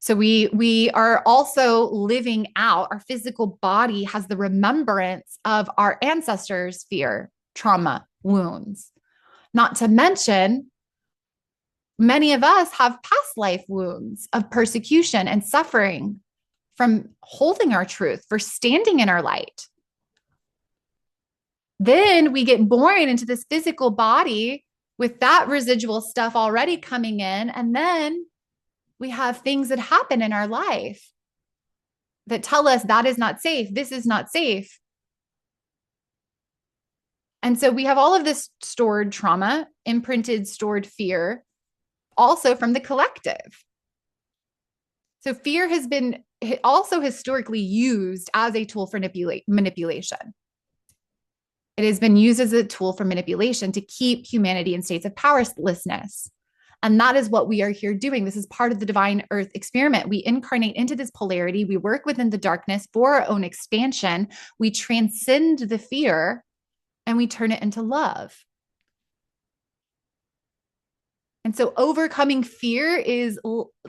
S2: So we are also living out, our physical body has the remembrance of our ancestors' fear, trauma, wounds. Not to mention, many of us have past life wounds of persecution and suffering from holding our truth, for standing in our light. Then we get born into this physical body with that residual stuff already coming in. And then we have things that happen in our life that tell us that is not safe. This is not safe. And so we have all of this stored trauma, imprinted, stored fear, also from the collective. So fear has been also historically used as a tool for manipulation. It has been used as a tool for manipulation to keep humanity in states of powerlessness. And that is what we are here doing. This is part of the divine earth experiment. We incarnate into this polarity. We work within the darkness for our own expansion. We transcend the fear and we turn it into love. And so overcoming fear is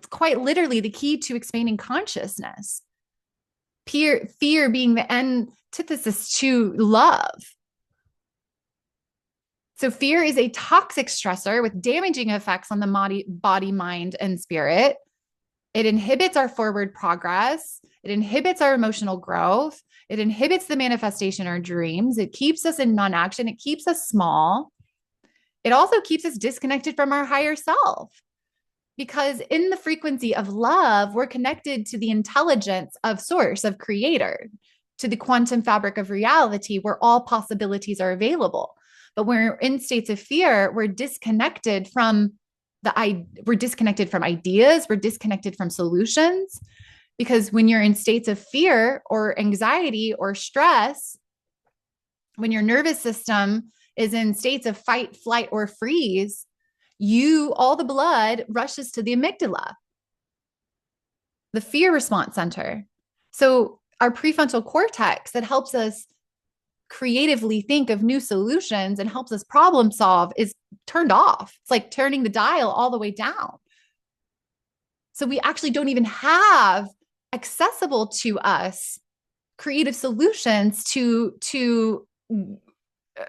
S2: quite literally the key to expanding consciousness. Fear being the antithesis to love. So fear is a toxic stressor with damaging effects on the body, mind, and spirit. It inhibits our forward progress. It inhibits our emotional growth. It inhibits the manifestation of our dreams. It keeps us in non-action. It keeps us small. It also keeps us disconnected from our higher self. because in the frequency of love, we're connected to the intelligence of source, of creator, to the quantum fabric of reality where all possibilities are available. But when we're in states of fear, we're disconnected from we're disconnected from ideas, we're disconnected from solutions. Because when you're in states of fear or anxiety or stress, when your nervous system is in states of fight, flight, or freeze, all the blood rushes to the amygdala, the fear response center. So our prefrontal cortex that helps us creatively think of new solutions and helps us problem solve is turned off. It's like turning the dial all the way down. So we actually don't even have accessible to us creative solutions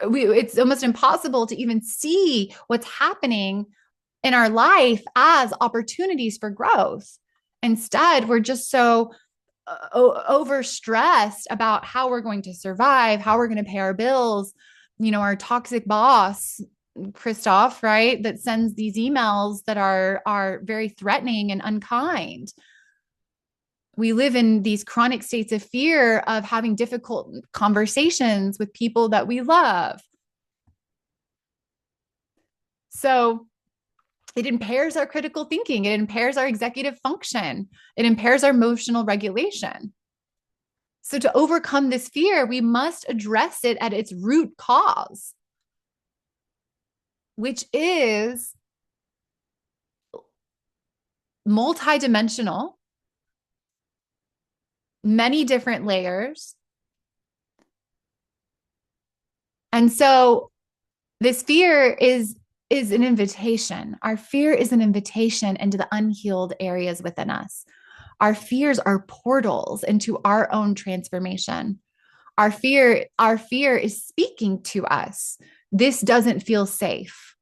S2: it's almost impossible to even see what's happening in our life as opportunities for growth. Instead, we're just so overstressed about how we're going to survive, how we're going to pay our bills. Our toxic boss, Christoph, right, that sends these emails that are very threatening and unkind. We live in these chronic states of fear of having difficult conversations with people that we love. So it impairs our critical thinking. It impairs our executive function. It impairs our emotional regulation. So to overcome this fear, we must address it at its root cause, which is multidimensional, many different layers. And so this fear is an invitation. Our fear is an invitation into the unhealed areas within us. Our fears are portals into our own transformation. Our fear is speaking to us. This doesn't feel safe.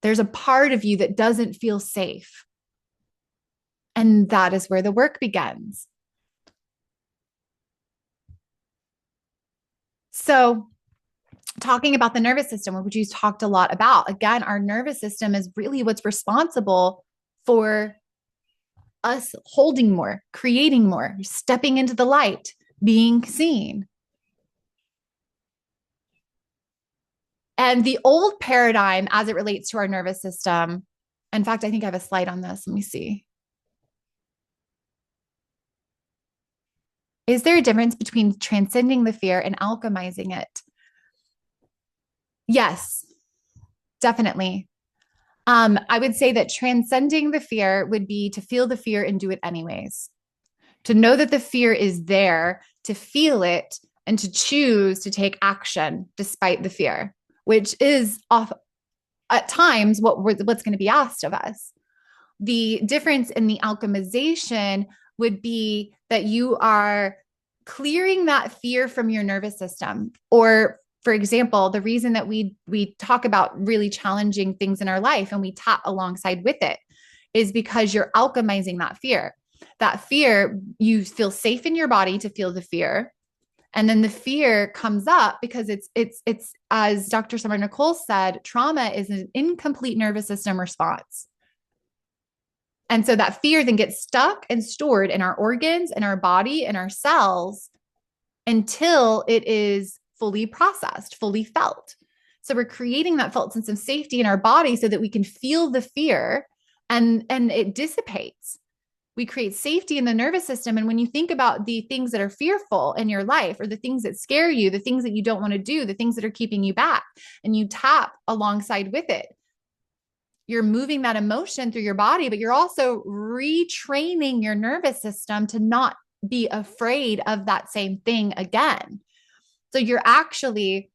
S2: There's a part of you that doesn't feel safe. And that is where the work begins. So, talking about the nervous system, which you talked a lot about, again, our nervous system is really what's responsible for us holding more, creating more, stepping into the light, being seen. And the old paradigm as it relates to our nervous system, in fact, I think I have a slide on this. Let me see. Is there a difference between transcending the fear and alchemizing it? Yes, definitely. I would say that transcending the fear would be to feel the fear and do it anyways. To know that the fear is there, to feel it, and to choose to take action despite the fear, which is at times what's going to be asked of us. The difference in the alchemization would be that you are clearing that fear from your nervous system. Or, for example, the reason that we talk about really challenging things in our life and we tap alongside with it is because you're alchemizing that fear. That fear, you feel safe in your body to feel the fear. And then the fear comes up because it's as Dr. Summer Nicole said, trauma is an incomplete nervous system response. And so that fear then gets stuck and stored in our organs, in our body, in our cells until it is fully processed, fully felt. So we're creating that felt sense of safety in our body so that we can feel the fear and it dissipates. We create safety in the nervous system. And when you think about the things that are fearful in your life or the things that scare you, the things that you don't want to do, the things that are keeping you back, and you tap alongside with it, you're moving that emotion through your body, but you're also retraining your nervous system to not be afraid of that same thing again. So you're actually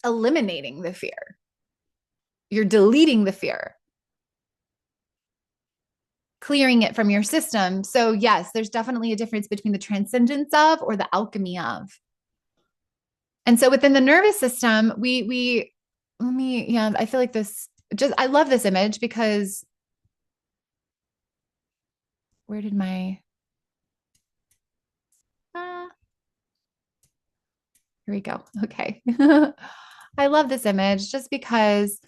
S2: eliminating the fear. You're deleting the fear, clearing it from your system. So yes, there's definitely a difference between the transcendence of or the alchemy of. And so within the nervous system, I feel like I love this image because where did my, here we go. Okay. I love this image just because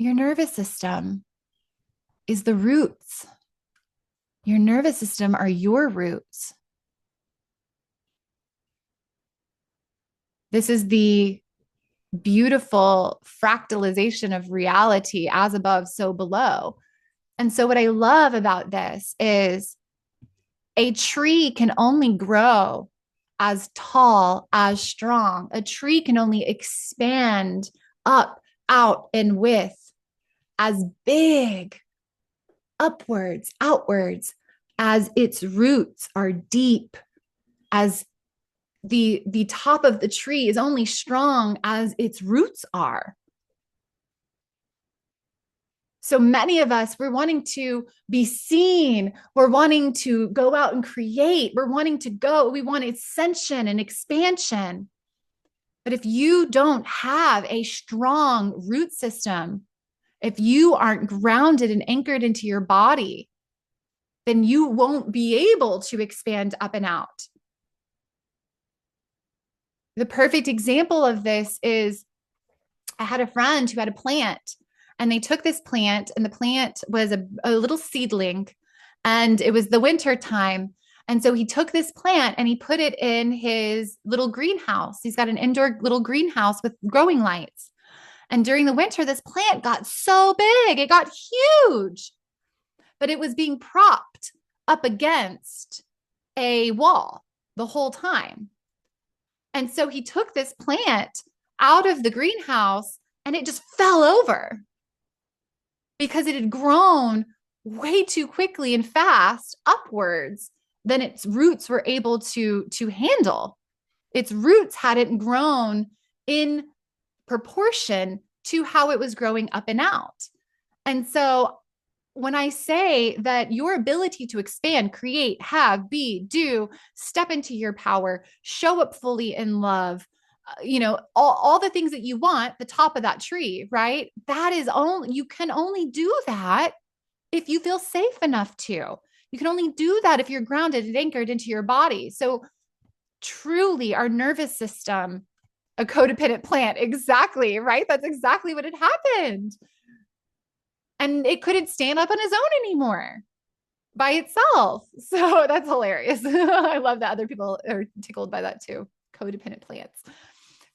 S2: Your nervous system is the roots. Your nervous system are your roots. This is the beautiful fractalization of reality, as above, so below. And so, what I love about this is a tree can only grow as tall, as strong. A tree can only expand up, out, and with as big, upwards, outwards, as its roots are deep, as the top of the tree is only strong as its roots are. So many of us, we're wanting to be seen. We're wanting to go out and create. We're wanting to go. We want ascension and expansion. But if you don't have a strong root system, if you aren't grounded and anchored into your body, then you won't be able to expand up and out. The perfect example of this is I had a friend who had a plant, and they took this plant, and the plant was a little seedling, and it was the winter time. And so he took this plant and he put it in his little greenhouse. He's got an indoor little greenhouse with growing lights. And during the winter, this plant got so big, it got huge, but it was being propped up against a wall the whole time. And so he took this plant out of the greenhouse and it just fell over because it had grown way too quickly and fast upwards than its roots were able to handle. Its roots hadn't grown in proportion to how it was growing up and out. And so when I say that your ability to expand, create, have, be, do, step into your power, show up fully in love, all the things that you want, the top of that tree, right? That is only, you can only do that if you feel safe enough to. You can only do that if you're grounded and anchored into your body. So truly, our nervous system, a codependent plant, exactly, right? That's exactly what had happened. And it couldn't stand up on its own anymore by itself. So that's hilarious. I love that other people are tickled by that too. Codependent plants.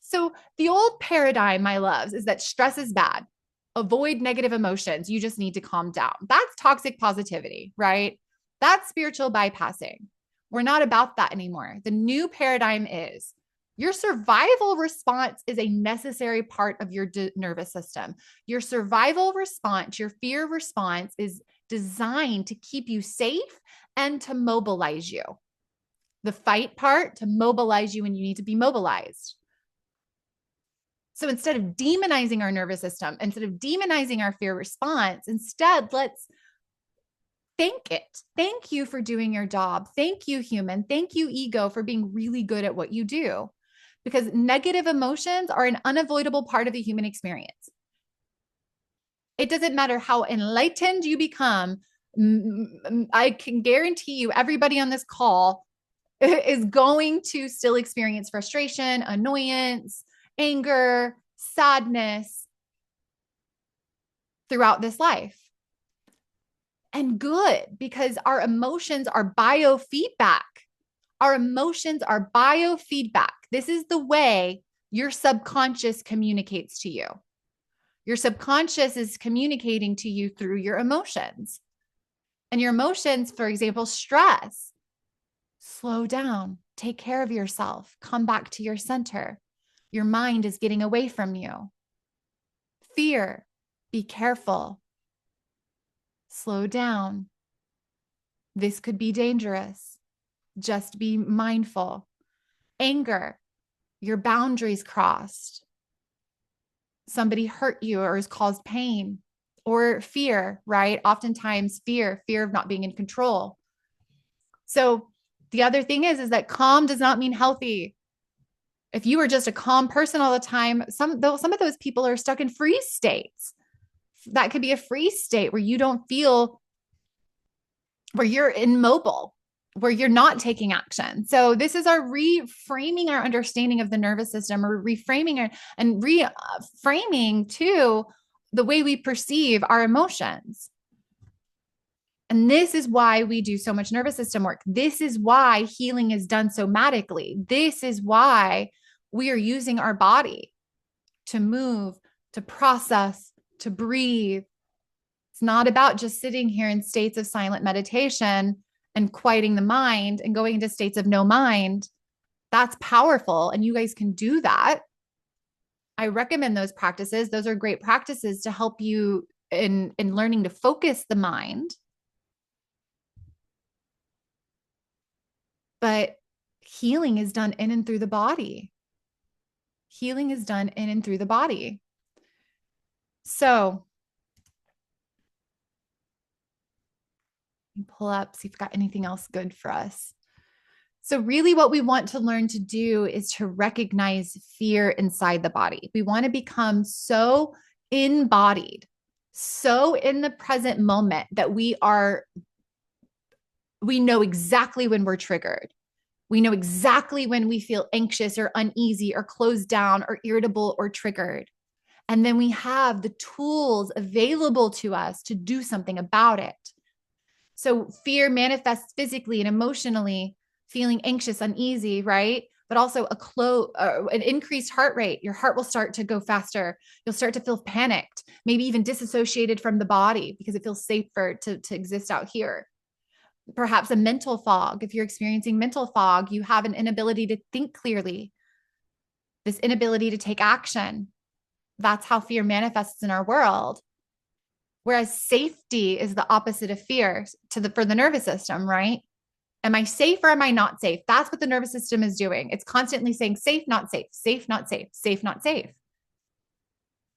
S2: So the old paradigm, my loves, is that stress is bad. Avoid negative emotions. You just need to calm down. That's toxic positivity, right? That's spiritual bypassing. We're not about that anymore. The new paradigm is your survival response is a necessary part of your nervous system. Your survival response, your fear response is designed to keep you safe and to mobilize you. The fight part to mobilize you when you need to be mobilized. So instead of demonizing our nervous system, instead of demonizing our fear response, instead, let's thank it. Thank you for doing your job. Thank you, human. Thank you, ego, for being really good at what you do. Because negative emotions are an unavoidable part of the human experience. It doesn't matter how enlightened you become. I can guarantee you everybody on this call is going to still experience frustration, annoyance, anger, sadness throughout this life. And good, because our emotions are biofeedback. Our emotions are biofeedback. This is the way your subconscious communicates to you. Your subconscious is communicating to you through your emotions. And your emotions, for example, stress. Slow down, take care of yourself, come back to your center. Your mind is getting away from you. Fear, be careful. Slow down. This could be dangerous. Just be mindful. Anger, your boundaries crossed. Somebody hurt you or has caused pain. Or fear, right? Oftentimes fear of not being in control. So the other thing is that calm does not mean healthy. If you are just a calm person all the time, some of those people are stuck in freeze states. That could be a freeze state where you don't feel, where you're immobile, where you're not taking action. So this is our reframing our understanding of the nervous system, or reframing and reframing too the way we perceive our emotions. And this is why we do so much nervous system work. This is why healing is done somatically. This is why we are using our body to move, to process, to breathe. It's not about just sitting here in states of silent meditation and quieting the mind and going into states of no mind. That's powerful. And you guys can do that. I recommend those practices. Those are great practices to help you in learning to focus the mind. But healing is done in and through the body. Healing is done in and through the body. So pull up, see if we've got anything else good for us. So really what we want to learn to do is to recognize fear inside the body. We want to become so embodied, so in the present moment that we know exactly when we're triggered. We know exactly when we feel anxious or uneasy or closed down or irritable or triggered. And then we have the tools available to us to do something about it. So fear manifests physically and emotionally, feeling anxious, uneasy, right? But also an increased heart rate. Your heart will start to go faster. You'll start to feel panicked, maybe even disassociated from the body because it feels safer to exist out here. Perhaps a mental fog. If you're experiencing mental fog, you have an inability to think clearly, this inability to take action. That's how fear manifests in our world. Whereas safety is the opposite of fear for the nervous system, right? Am I safe or am I not safe? That's what the nervous system is doing. It's constantly saying safe, not safe, safe, not safe, safe, not safe.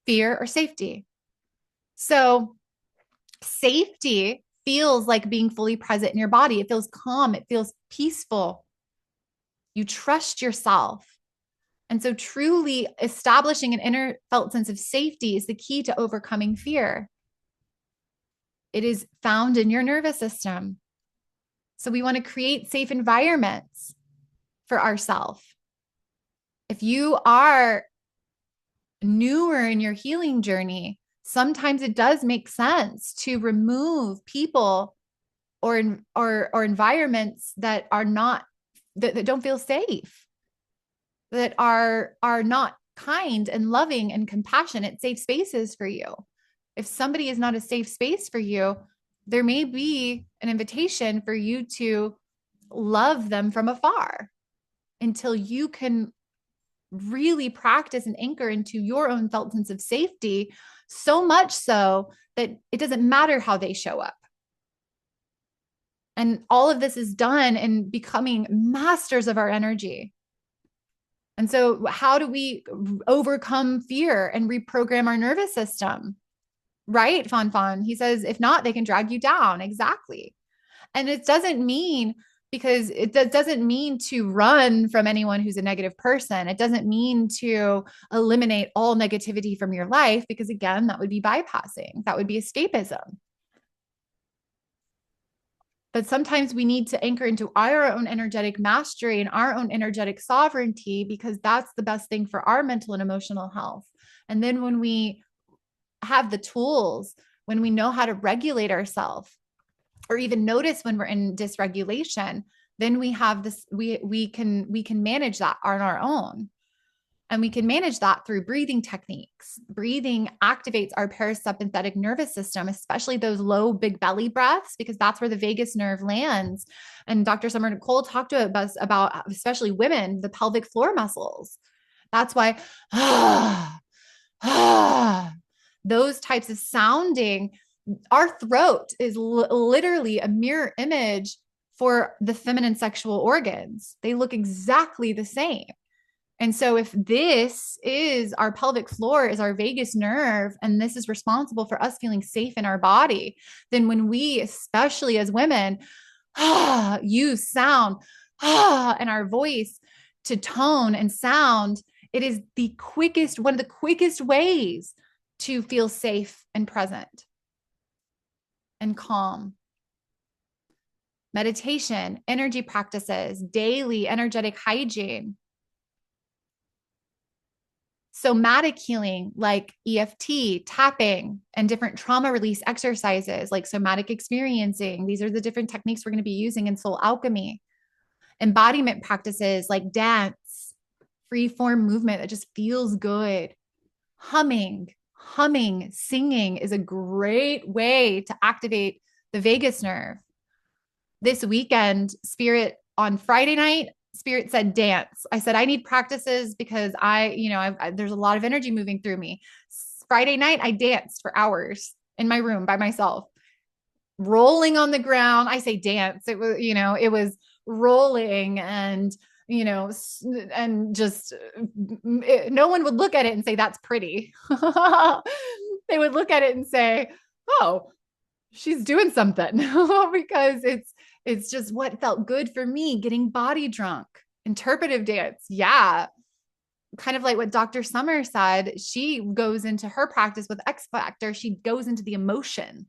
S2: Fear or safety. So safety feels like being fully present in your body. It feels calm. It feels peaceful. You trust yourself. And so truly establishing an inner felt sense of safety is the key to overcoming fear. It is found in your nervous system. So we want to create safe environments for ourselves. If you are newer in your healing journey, sometimes it does make sense to remove people or environments that are not that don't feel safe, that are not kind and loving and compassionate safe spaces for you. If somebody is not a safe space for you, there may be an invitation for you to love them from afar until you can really practice and anchor into your own felt sense of safety, so much so that it doesn't matter how they show up. And all of this is done in becoming masters of our energy. And so how do we overcome fear and reprogram our nervous system? Right, Fan? He says, if not, they can drag you down. Exactly. And it doesn't mean because it doesn't mean to run from anyone who's a negative person. It doesn't mean to eliminate all negativity from your life, because again, that would be bypassing. That would be escapism. But sometimes we need to anchor into our own energetic mastery and our own energetic sovereignty, because that's the best thing for our mental and emotional health. And then when we have the tools, when we know how to regulate ourselves, or even notice when we're in dysregulation, then we have this, we can manage that on our own. And we can manage that through breathing techniques. Breathing activates our parasympathetic nervous system, especially those low, big belly breaths, because that's where the vagus nerve lands. And Dr. Summer Nicole talked to us about, especially women, the pelvic floor muscles. That's why those types of sounding, our throat is literally a mirror image for the feminine sexual organs. They look exactly the same. And so if this is our pelvic floor, is our vagus nerve, and this is responsible for us feeling safe in our body, then when we, especially as women, use sound and our voice to tone and sound, it is one of the quickest ways to feel safe and present and calm. Meditation, energy practices, daily energetic hygiene, somatic healing like EFT, tapping, and different trauma release exercises like somatic experiencing. These are the different techniques we're going to be using in soul alchemy. Embodiment practices like dance, free form movement that just feels good. Humming, singing is a great way to activate the vagus nerve. This weekend, Spirit on Friday night, Spirit said dance. I said I need practices because there's a lot of energy moving through me. Friday night, I danced for hours in my room by myself, rolling on the ground. I say dance. It was rolling and and just no one would look at it and say that's pretty. They would look at it and say, "Oh, she's doing something," because it's just what felt good for me. Getting body drunk, interpretive dance, yeah. Kind of like what Dr. Summer said, she goes into her practice with X Factor. She goes into the emotion.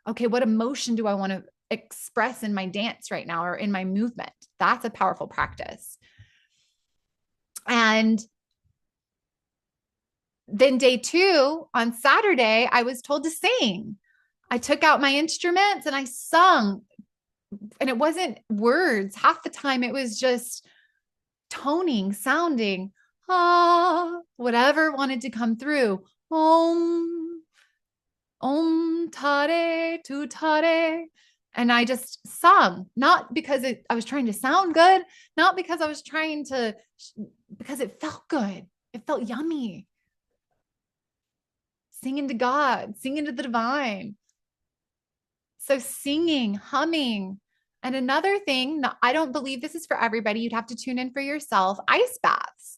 S2: Okay, what emotion do I want to express in my dance right now or in my movement? That's a powerful practice. And then day 2 on Saturday, I was told to sing. I took out my instruments and I sung. And it wasn't words. Half the time it was just toning, sounding, whatever wanted to come through. Om tare tu tare. And I just sung, not because I was trying to sound good, not because I was trying to, because it felt good. It felt yummy. Singing to God, singing to the divine. So singing, humming. And another thing, I don't believe this is for everybody. You'd have to tune in for yourself. Ice baths,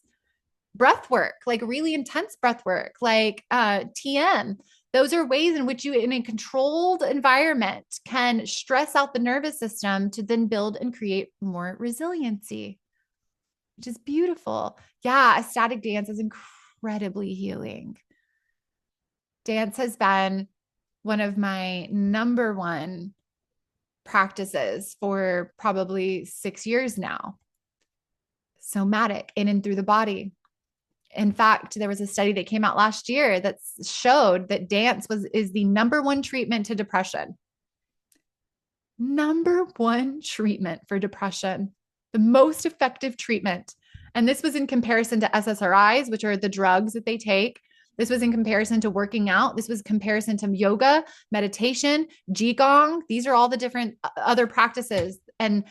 S2: breath work, like really intense breath work, like TM. Those are ways in which you, in a controlled environment, can stress out the nervous system to then build and create more resiliency, which is beautiful. Yeah, ecstatic dance is incredibly healing. Dance has been one of my number one practices for probably 6 years now. Somatic, in and through the body. In fact, there was a study that came out last year that showed that dance is the number one treatment to depression. Number one treatment for depression, the most effective treatment. And this was in comparison to SSRIs, which are the drugs that they take. This was in comparison to working out. This was comparison to yoga, meditation, qigong. These are all the different other practices. And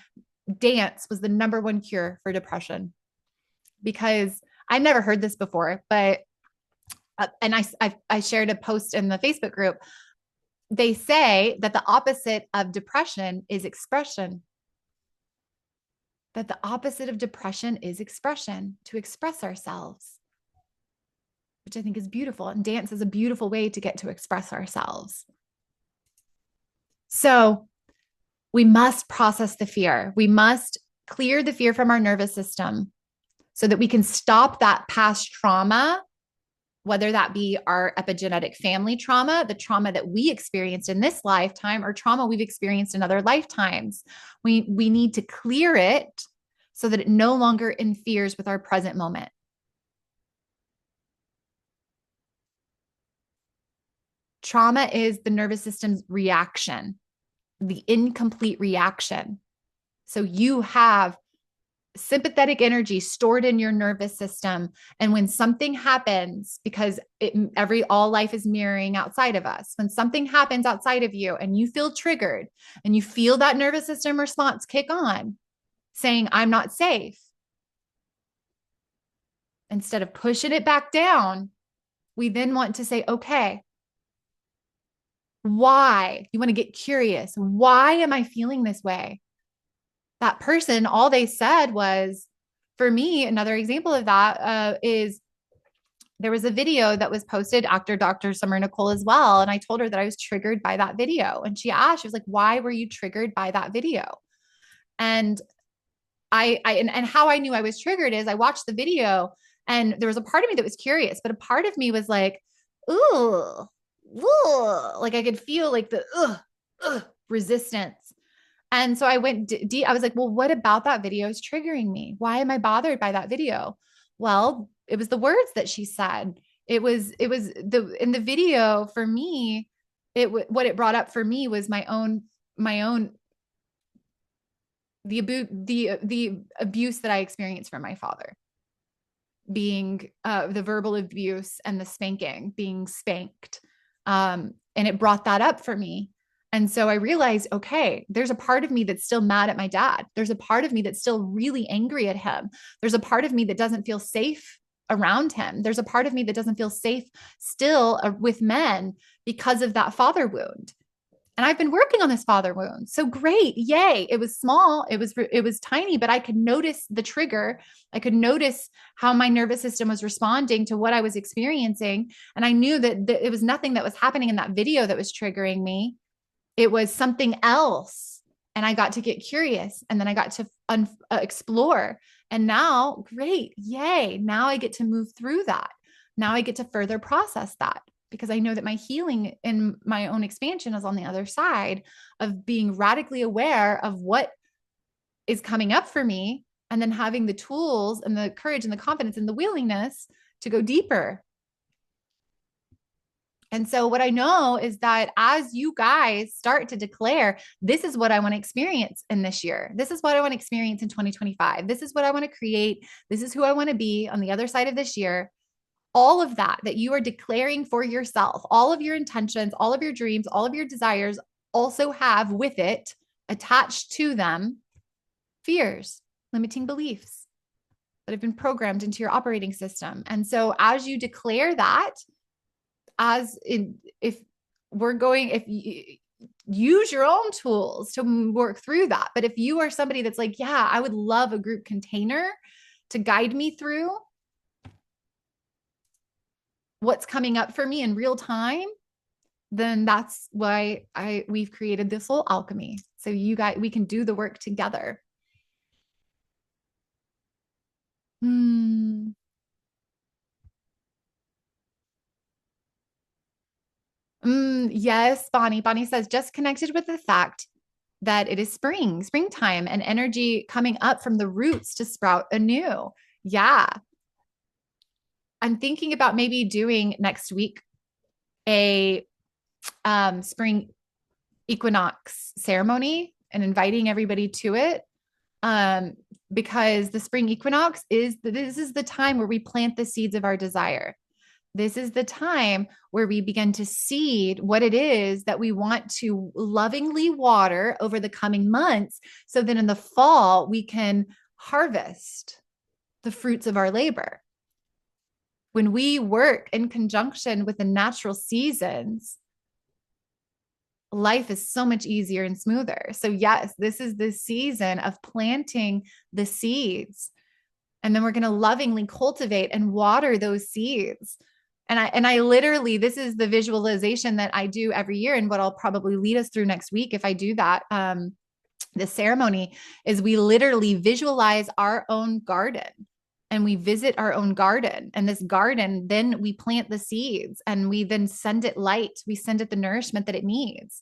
S2: dance was the number one cure for depression. Because I never heard this before, but and I shared a post in the Facebook group. They say that the opposite of depression is expression. That the opposite of depression is expression, to express ourselves, which I think is beautiful. And dance is a beautiful way to get to express ourselves. So we must process the fear. We must clear the fear from our nervous system so that we can stop that past trauma, whether that be our epigenetic family trauma, the trauma that we experienced in this lifetime, or trauma we've experienced in other lifetimes. We need to clear it so that it no longer interferes with our present moment. Trauma is the nervous system's reaction, the incomplete reaction. So you have sympathetic energy stored in your nervous system. And when something happens, because all life is mirroring outside of us, when something happens outside of you and you feel triggered and you feel that nervous system response kick on, saying, I'm not safe, instead of pushing it back down, we then want to say, okay, why? You want to get curious. Why am I feeling this way? That person, all they said was, for me, another example of that is there was a video that was posted, actor Dr. Summer Nicole as well. And I told her that I was triggered by that video. And she was like, why were you triggered by that video? And and how I knew I was triggered is I watched the video and there was a part of me that was curious, but a part of me was like, ooh, like I could feel like the resistance. And so I went deep. I was like, well, what about that video is triggering me? Why am I bothered by that video? Well, it was the words that she said. It was the in the video for me, what it brought up for me was my own the abuse that I experienced from my father, being the verbal abuse and the spanking, being spanked. And it brought that up for me. And so I realized, okay, there's a part of me that's still mad at my dad. There's a part of me that's still really angry at him. There's a part of me that doesn't feel safe around him. There's a part of me that doesn't feel safe still with men because of that father wound. And I've been working on this father wound. So great. Yay. It was small. It was tiny, but I could notice the trigger. I could notice how my nervous system was responding to what I was experiencing. And I knew that it was nothing that was happening in that video that was triggering me. It was something else. And I got to get curious, and then I got to explore. And now, great. Yay. Now I get to move through that. Now I get to further process that, because I know that my healing and my own expansion is on the other side of being radically aware of what is coming up for me, and then having the tools and the courage and the confidence and the willingness to go deeper. And so what I know is that as you guys start to declare, this is what I want to experience in this year. This is what I want to experience in 2025. This is what I want to create. This is who I want to be on the other side of this year. All of that you are declaring for yourself, all of your intentions, all of your dreams, all of your desires also have with it attached to them fears, limiting beliefs that have been programmed into your operating system. And so as you declare that, if you use your own tools to work through that. But if you are somebody that's like, yeah, I would love a group container to guide me through what's coming up for me in real time, then that's why we've created this little alchemy. So we can do the work together. Yes, Bonnie. Bonnie says, just connected with the fact that it is springtime, and energy coming up from the roots to sprout anew. Yeah. I'm thinking about maybe doing next week a spring equinox ceremony and inviting everybody to it. Because the spring equinox this is the time where we plant the seeds of our desire. This is the time where we begin to seed what it is that we want to lovingly water over the coming months. So then in the fall, we can harvest the fruits of our labor. When we work in conjunction with the natural seasons, life is so much easier and smoother. So yes, this is the season of planting the seeds. And then we're going to lovingly cultivate and water those seeds. And I literally, this is the visualization that I do every year. And what I'll probably lead us through next week, if I do that, the ceremony, is we literally visualize our own garden, and we visit our own garden. And this garden, then we plant the seeds, and we then send it light. We send it the nourishment that it needs.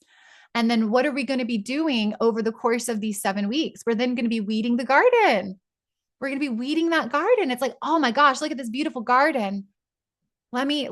S2: And then what are we going to be doing over the course of these 7 weeks? We're then going to be weeding the garden. We're going to be weeding that garden. It's like, oh my gosh, look at this beautiful garden. Let me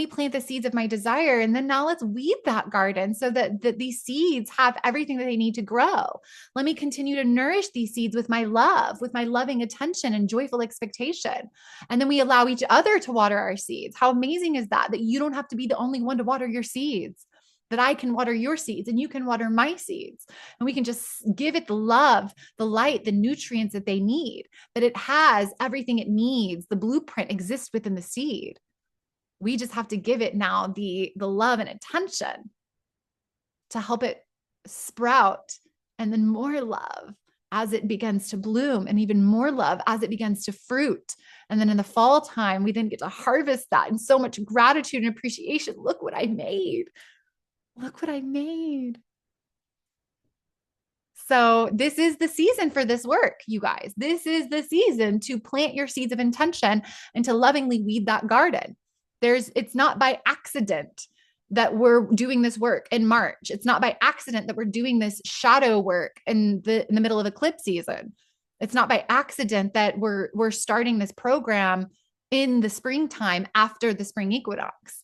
S2: plant the seeds of my desire. And then now let's weed that garden so that these seeds have everything that they need to grow. Let me continue to nourish these seeds with my love, with my loving attention and joyful expectation. And then we allow each other to water our seeds. How amazing is that? That you don't have to be the only one to water your seeds, that I can water your seeds and you can water my seeds. And we can just give it the love, the light, the nutrients that they need, that it has everything it needs. The blueprint exists within the seed. We just have to give it now the love and attention to help it sprout, and then more love as it begins to bloom, and even more love as it begins to fruit. And then in the fall time, we then get to harvest that in so much gratitude and appreciation. Look what I made. Look what I made. So this is the season for this work, you guys. This is the season to plant your seeds of intention and to lovingly weed that garden. It's not by accident that we're doing this work in March. It's not by accident that we're doing this shadow work in the middle of eclipse season. It's not by accident that we're starting this program in the springtime after the spring equinox.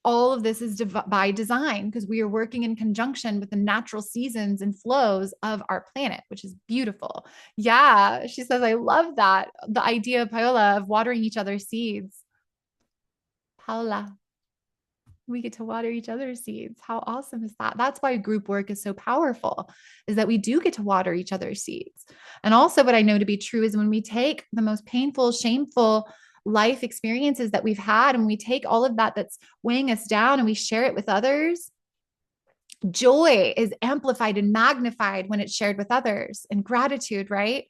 S2: All of this is by design because we are working in conjunction with the natural seasons and flows of our planet, which is beautiful. Yeah, she says, I love that. The idea, Paola, of watering each other's seeds. Paola, we get to water each other's seeds. How awesome is that? That's why group work is so powerful, is that we do get to water each other's seeds. And also, what I know to be true is when we take the most painful, shameful life experiences that we've had, and we take all of that that's weighing us down and we share it with others, joy is amplified and magnified when it's shared with others, and gratitude, right?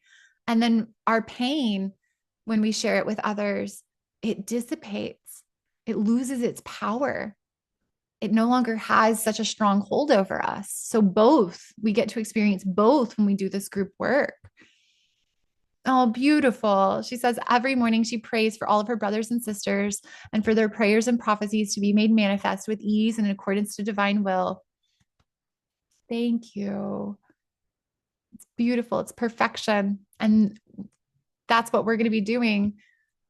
S2: And then our pain, when we share it with others, it dissipates, it loses its power. It no longer has such a strong hold over us. So we get to experience both when we do this group work. Oh, beautiful. She says every morning she prays for all of her brothers and sisters and for their prayers and prophecies to be made manifest with ease and in accordance to divine will. Thank you. It's beautiful. It's perfection. And that's what we're going to be doing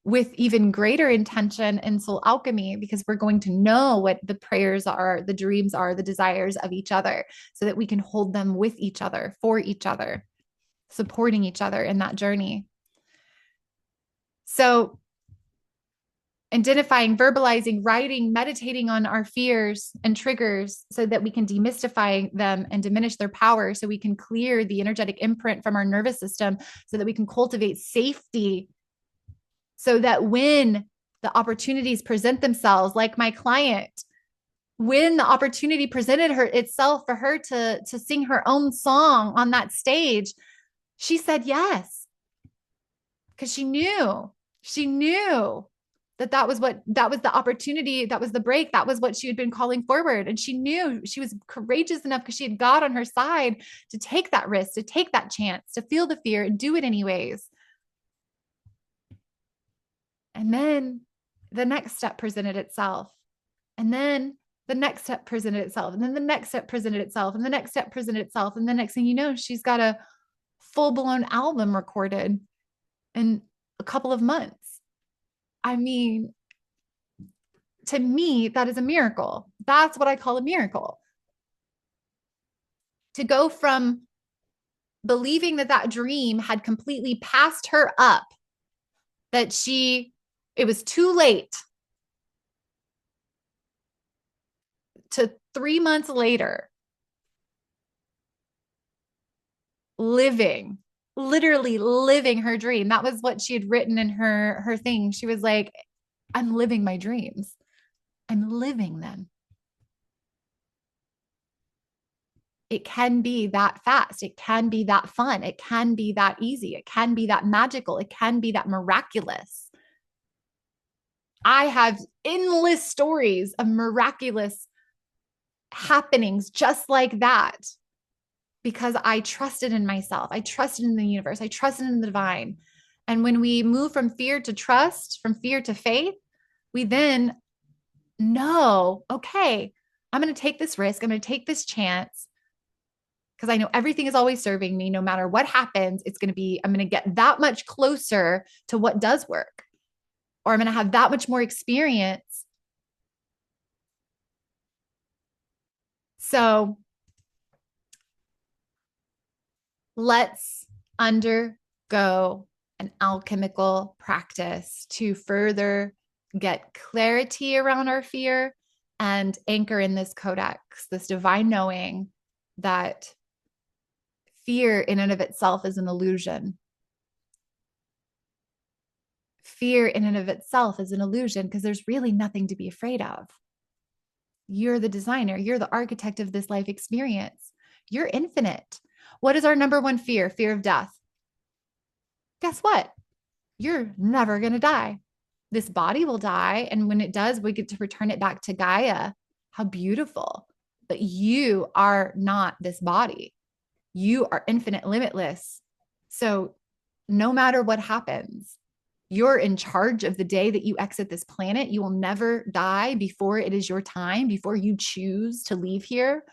S2: with even greater intention in soul alchemy, because we're going to know what the prayers are, the dreams are, the desires of each other, so that we can hold them with each other, for each other, supporting each other in that journey. So identifying, verbalizing, writing, meditating on our fears and triggers so that we can demystify them and diminish their power, so we can clear the energetic imprint from our nervous system, so that we can cultivate safety, so that when the opportunities present themselves, like my client, when the opportunity presented itself for her to sing her own song on that stage, she said yes, because she knew that was the opportunity, that was the break, that was what she had been calling forward. And she knew she was courageous enough, because she had God on her side, to take that risk, to take that chance, to feel the fear and do it anyways. And then the next step presented itself. And then the next step presented itself. And then the next step presented itself. And the next step presented itself. And the next thing you know, she's got a full-blown album recorded in a couple of months. I mean, to me, that is a miracle. That's what I call a miracle. To go from believing that dream had completely passed her up, that it was too late, to 3 months later, literally living her dream. That was what she had written in her thing. She was like, I'm living my dreams. I'm living them. It can be that fast. It can be that fun. It can be that easy. It can be that magical. It can be that miraculous. I have endless stories of miraculous happenings just like that, because I trusted in myself. I trusted in the universe. I trusted in the divine. And when we move from fear to trust, from fear to faith, we then know, okay, I'm going to take this risk. I'm going to take this chance, because I know everything is always serving me. No matter what happens, I'm going to get that much closer to what does work, or I'm going to have that much more experience. So let's undergo an alchemical practice to further get clarity around our fear and anchor in this codex, this divine knowing that fear in and of itself is an illusion. Fear in and of itself is an illusion, because there's really nothing to be afraid of. You're the designer. You're the architect of this life experience. You're infinite. What is our number one fear? Fear of death. Guess what? You're never going to die. This body will die. And when it does, we get to return it back to Gaia. How beautiful. But you are not this body. You are infinite, limitless. So no matter what happens, you're in charge of the day that you exit this planet. You will never die before it is your time, before you choose to leave here,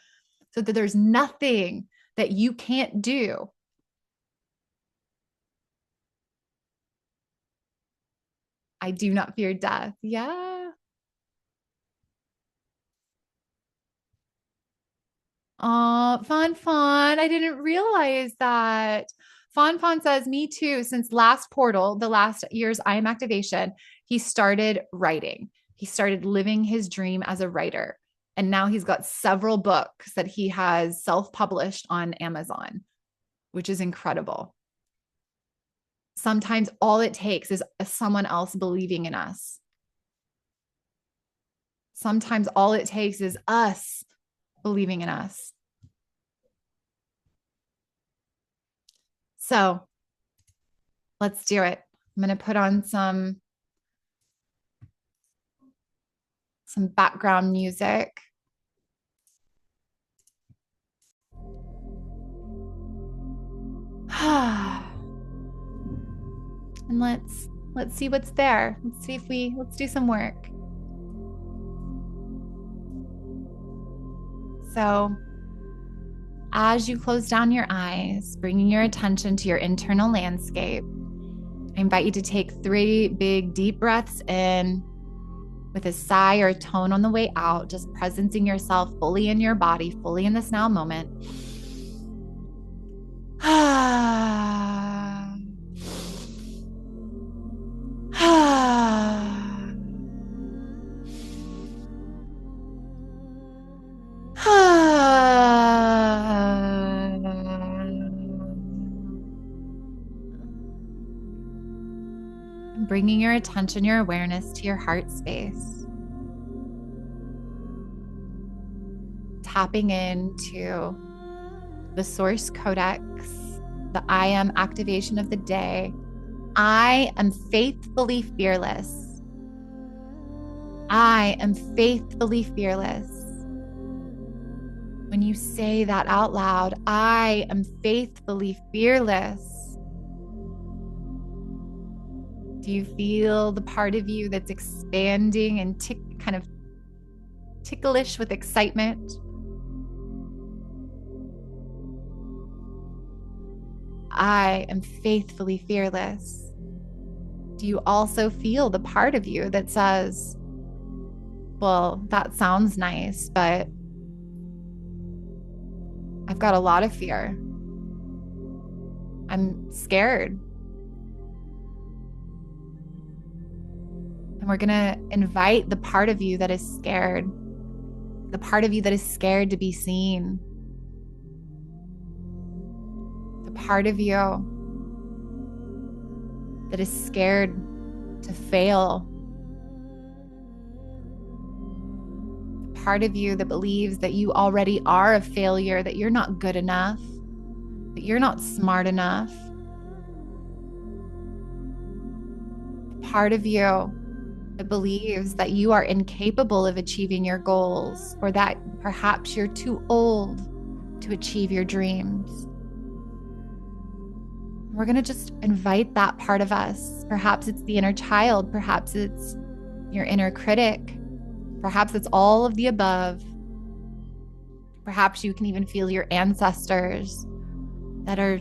S2: so that there's nothing that you can't do. I do not fear death. Yeah. Fun, fun. I didn't realize that. Fun Fun says, me too. Since last portal, the last year's I am activation, he started writing. He started living his dream as a writer. And now he's got several books that he has self published on Amazon, which is incredible. Sometimes all it takes is someone else believing in us. Sometimes all it takes is us believing in us. So let's do it. I'm going to put on some background music. And let's see what's there. Let's do some work. So as you close down your eyes, bringing your attention to your internal landscape, I invite you to take 3 big deep breaths in with a sigh or a tone on the way out, just presencing yourself fully in your body, fully in this now moment. Bringing your attention, your awareness to your heart space. Tapping into the source codex, the I am activation of the day. I am faithfully fearless. I am faithfully fearless. When you say that out loud, I am faithfully fearless. Do you feel the part of you that's expanding and kind of ticklish with excitement? I am faithfully fearless. Do you also feel the part of you that says, well, that sounds nice, but I've got a lot of fear. I'm scared. And we're going to invite the part of you that is scared, the part of you that is scared to be seen, the part of you that is scared to fail, the part of you that believes that you already are a failure, that you're not good enough, that you're not smart enough, the part of you that believes that you are incapable of achieving your goals, or that perhaps you're too old to achieve your dreams. We're going to just invite that part of us. Perhaps it's the inner child. Perhaps it's your inner critic. Perhaps it's all of the above. Perhaps you can even feel your ancestors that are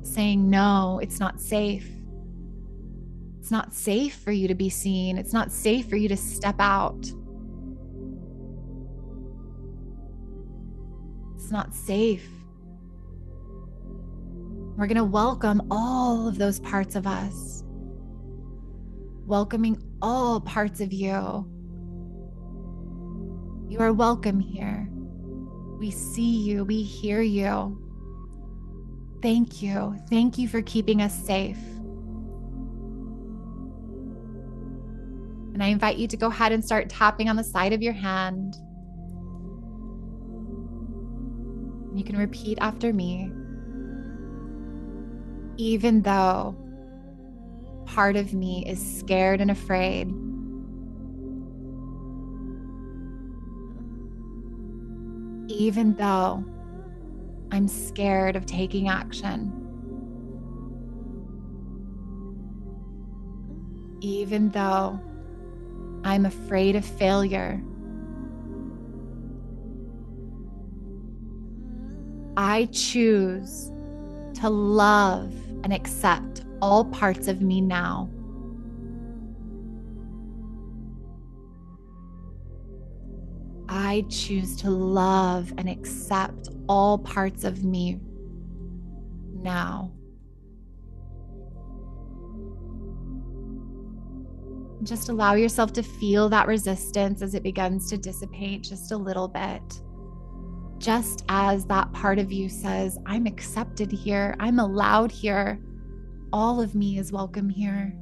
S2: saying, no, it's not safe. It's not safe for you to be seen. It's not safe for you to step out. It's not safe. We're going to welcome all of those parts of us, welcoming all parts of you. You are welcome here. We see you. We hear you. Thank you. Thank you for keeping us safe. And I invite you to go ahead and start tapping on the side of your hand. You can repeat after me. Even though part of me is scared and afraid, even though I'm scared of taking action, even though I'm afraid of failure, I choose to love and accept all parts of me now. I choose to love and accept all parts of me now. Just allow yourself to feel that resistance as it begins to dissipate just a little bit. Just as that part of you says, I'm accepted here, I'm allowed here, all of me is welcome here.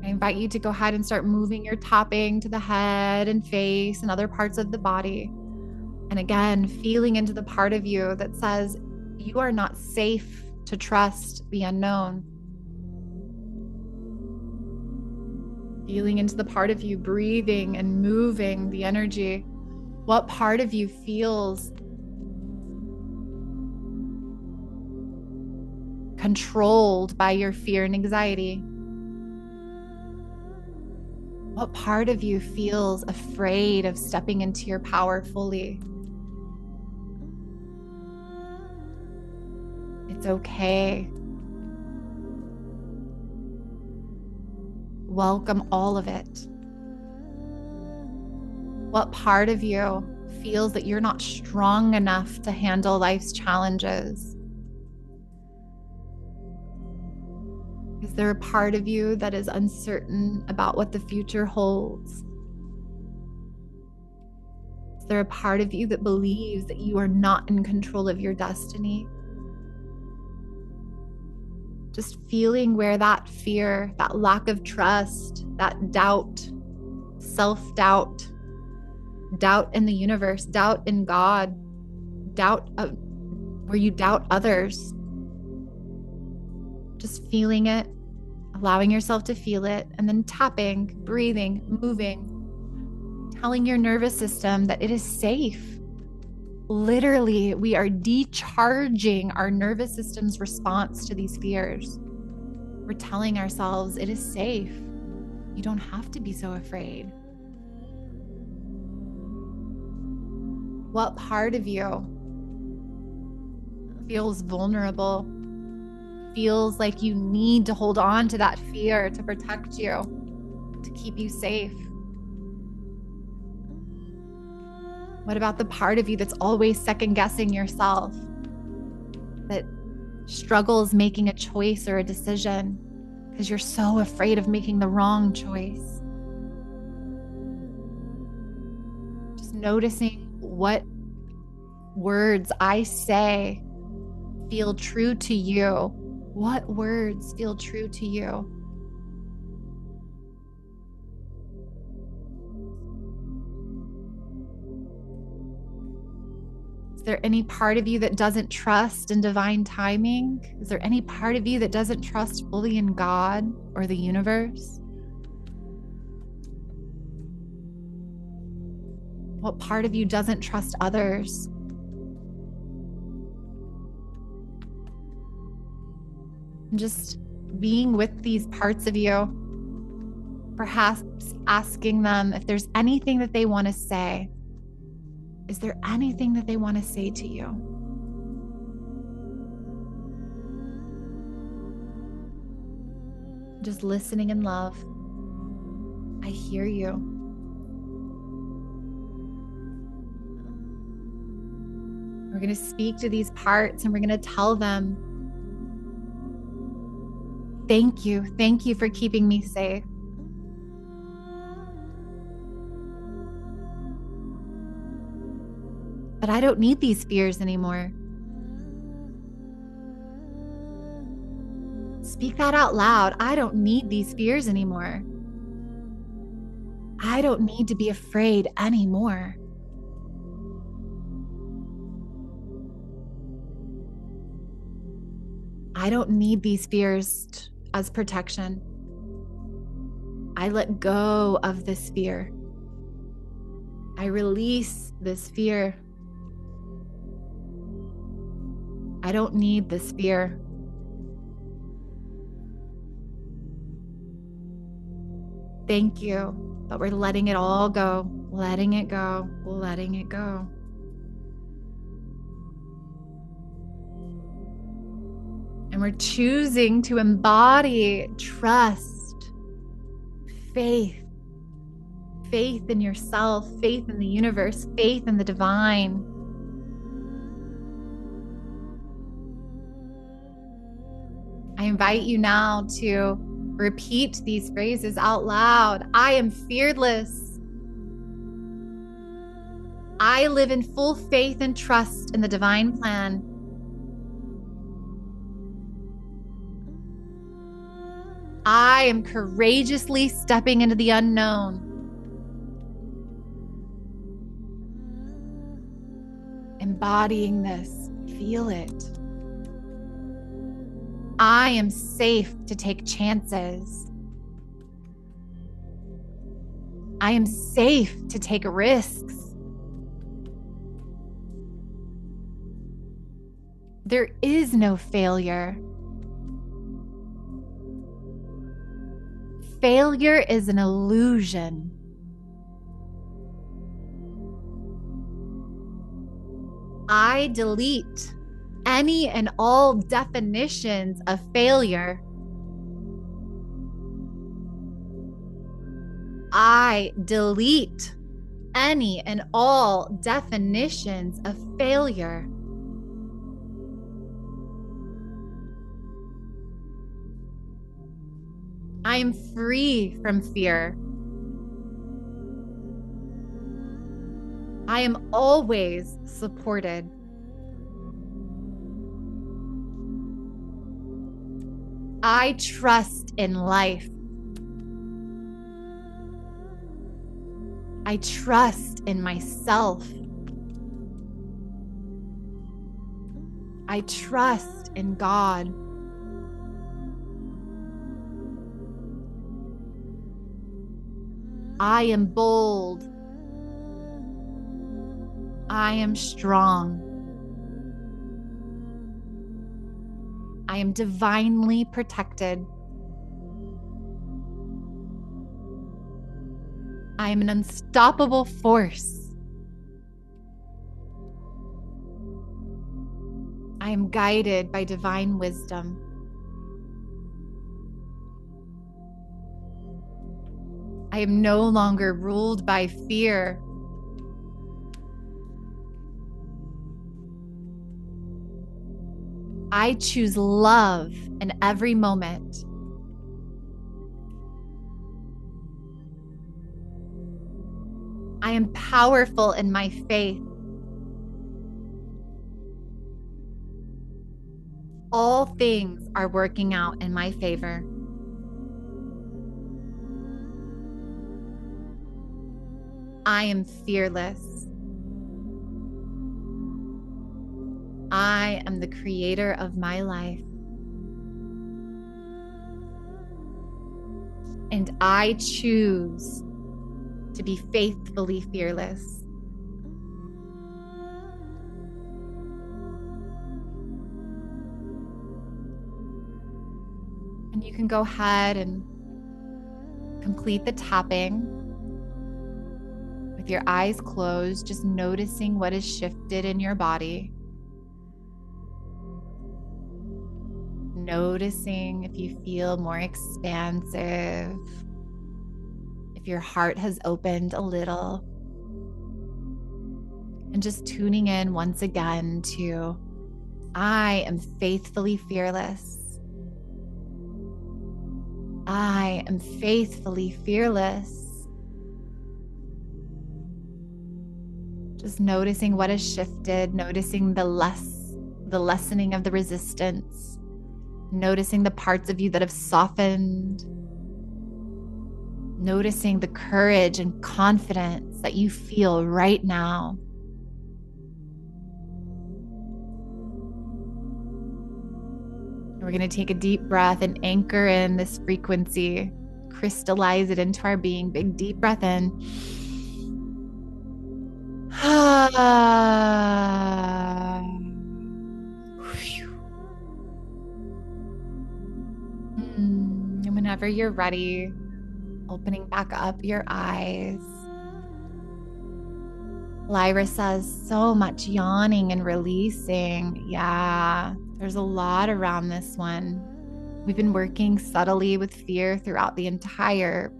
S2: I invite you to go ahead and start moving your tapping to the head and face and other parts of the body. And again, feeling into the part of you that says, you are not safe to trust the unknown. Feeling into the part of you, breathing and moving the energy. What part of you feels controlled by your fear and anxiety? What part of you feels afraid of stepping into your power fully? It's okay. Welcome all of it. What part of you feels that you're not strong enough to handle life's challenges? Is there a part of you that is uncertain about what the future holds? Is there a part of you that believes that you are not in control of your destiny? Just feeling where that fear, that lack of trust, that doubt, self-doubt, doubt in the universe, doubt in God, doubt of where you doubt others. Just feeling it, allowing yourself to feel it, and then tapping, breathing, moving, telling your nervous system that it is safe. Literally, we are decharging our nervous system's response to these fears. We're telling ourselves it is safe. You don't have to be so afraid. What part of you feels vulnerable? Feels like you need to hold on to that fear to protect you, to keep you safe? What about the part of you that's always second-guessing yourself, that struggles making a choice or a decision because you're so afraid of making the wrong choice? Just noticing what words I say feel true to you. What words feel true to you? Is there any part of you that doesn't trust in divine timing? Is there any part of you that doesn't trust fully in God or the universe? What part of you doesn't trust others? And just being with these parts of you, perhaps asking them if there's anything that they want to say. Is there anything that they want to say to you? Just listening in love. I hear you. We're going to speak to these parts and we're going to tell them, thank you. Thank you for keeping me safe. But I don't need these fears anymore. Speak that out loud. I don't need these fears anymore. I don't need to be afraid anymore. I don't need these fears as protection. I let go of this fear. I release this fear. I don't need this fear. Thank you, but we're letting it all go, letting it go, letting it go. And we're choosing to embody trust, faith. Faith in yourself, faith in the universe, faith in the divine. I invite you now to repeat these phrases out loud. I am fearless. I live in full faith and trust in the divine plan. I am courageously stepping into the unknown. Embodying this, feel it. I am safe to take chances. I am safe to take risks. There is no failure. Failure is an illusion. I delete any and all definitions of failure. I delete any and all definitions of failure. I am free from fear. I am always supported. I trust in life. I trust in myself. I trust in God. I am bold. I am strong. I am divinely protected. I am an unstoppable force. I am guided by divine wisdom. I am no longer ruled by fear. I choose love in every moment. I am powerful in my faith. All things are working out in my favor. I am fearless. I am the creator of my life. And I choose to be faithfully fearless. And you can go ahead and complete the tapping with your eyes closed, just noticing what has shifted in your body. Noticing if you feel more expansive, if your heart has opened a little, and just tuning in once again to, I am faithfully fearless. I am faithfully fearless. Just noticing what has shifted, noticing the lessening of the resistance, noticing the parts of you that have softened, noticing the courage and confidence that you feel right now. We're going to take a deep breath and anchor in this frequency, crystallize it into our being. Big, deep breath in. And whenever you're ready, opening back up your eyes. Lyra says, so much yawning and releasing. Yeah, there's a lot around this one. We've been working subtly with fear throughout the entire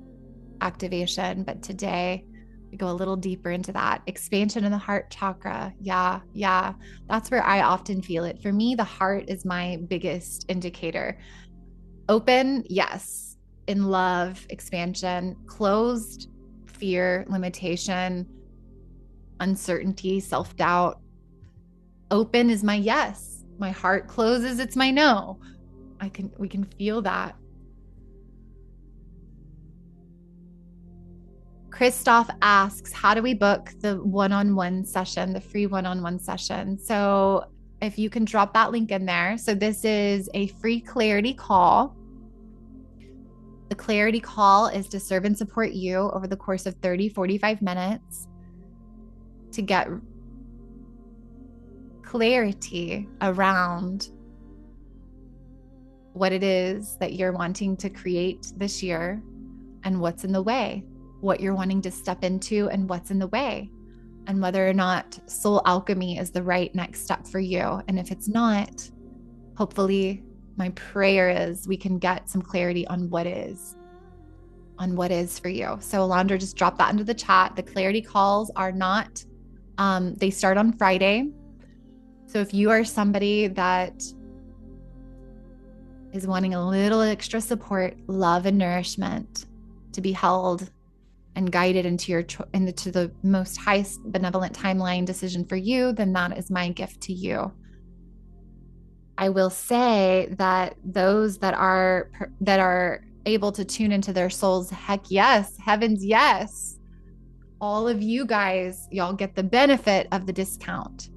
S2: activation. But today, we go a little deeper into that expansion in the heart chakra. Yeah, yeah. That's where I often feel it. For me, the heart is my biggest indicator. Open, yes. In love, expansion, closed, fear, limitation, uncertainty, self doubt. Open is my yes. My heart closes, it's my no. We can feel that. Christoph asks, how do we book the one-on-one session, the free one-on-one session? So if you can drop that link in there. So this is a free clarity call. The clarity call is to serve and support you over the course of 30, 45 minutes to get clarity around what it is that you're wanting to create this year and what's in the way, what you're wanting to step into and what's in the way, and whether or not soul alchemy is the right next step for you. And if it's not, hopefully my prayer is we can get some clarity on what is for you. So Alondra, just drop that into the chat. The clarity calls are not, they start on Friday. So if you are somebody that is wanting a little extra support, love, and nourishment to be held and guided into the most highest benevolent timeline decision for you, then that is my gift to you. I will say that those that are able to tune into their souls, heck yes, heavens yes. All of you guys, y'all get the benefit of the discount.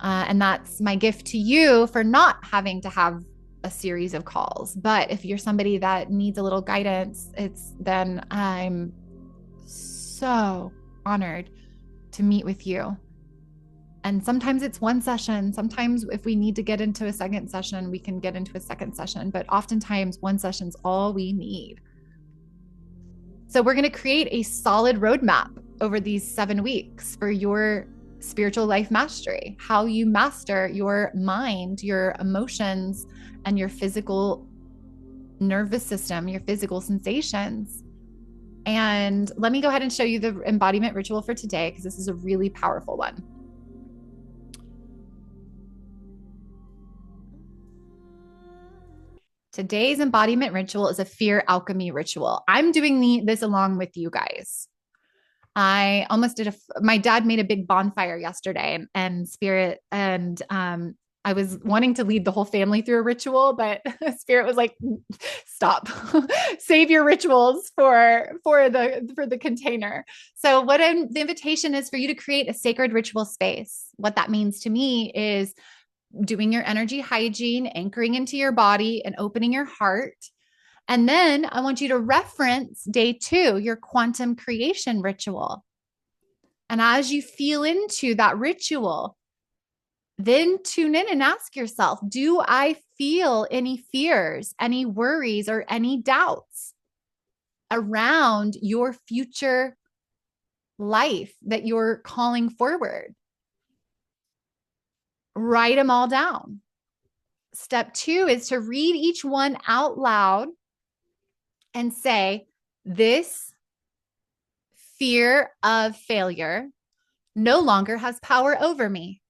S2: And that's my gift to you for not having to have a series of calls. But if you're somebody that needs a little guidance, then I'm so honored to meet with you. And sometimes it's one session. Sometimes if we need to get into a second session, we can get into a second session. But oftentimes one session's all we need. So we're going to create a solid roadmap over these 7 weeks for your spiritual life mastery, how you master your mind, your emotions, and your physical nervous system, your physical sensations. And let me go ahead and show you the embodiment ritual for today, because this is a really powerful one. Today's embodiment ritual is a fear alchemy ritual. I'm doing this along with you guys. I almost did my dad made a big bonfire yesterday and spirit, and I was wanting to lead the whole family through a ritual, but spirit was like, stop, save your rituals for the container. So the invitation is for you to create a sacred ritual space. What that means to me is doing your energy hygiene, anchoring into your body and opening your heart. And then I want you to reference day 2, your quantum creation ritual. And as you feel into that ritual, then tune in and ask yourself, do I feel any fears, any worries, or any doubts around your future life that you're calling forward? Write them all down. Step 2 is to read each one out loud and say, this fear of failure no longer has power over me.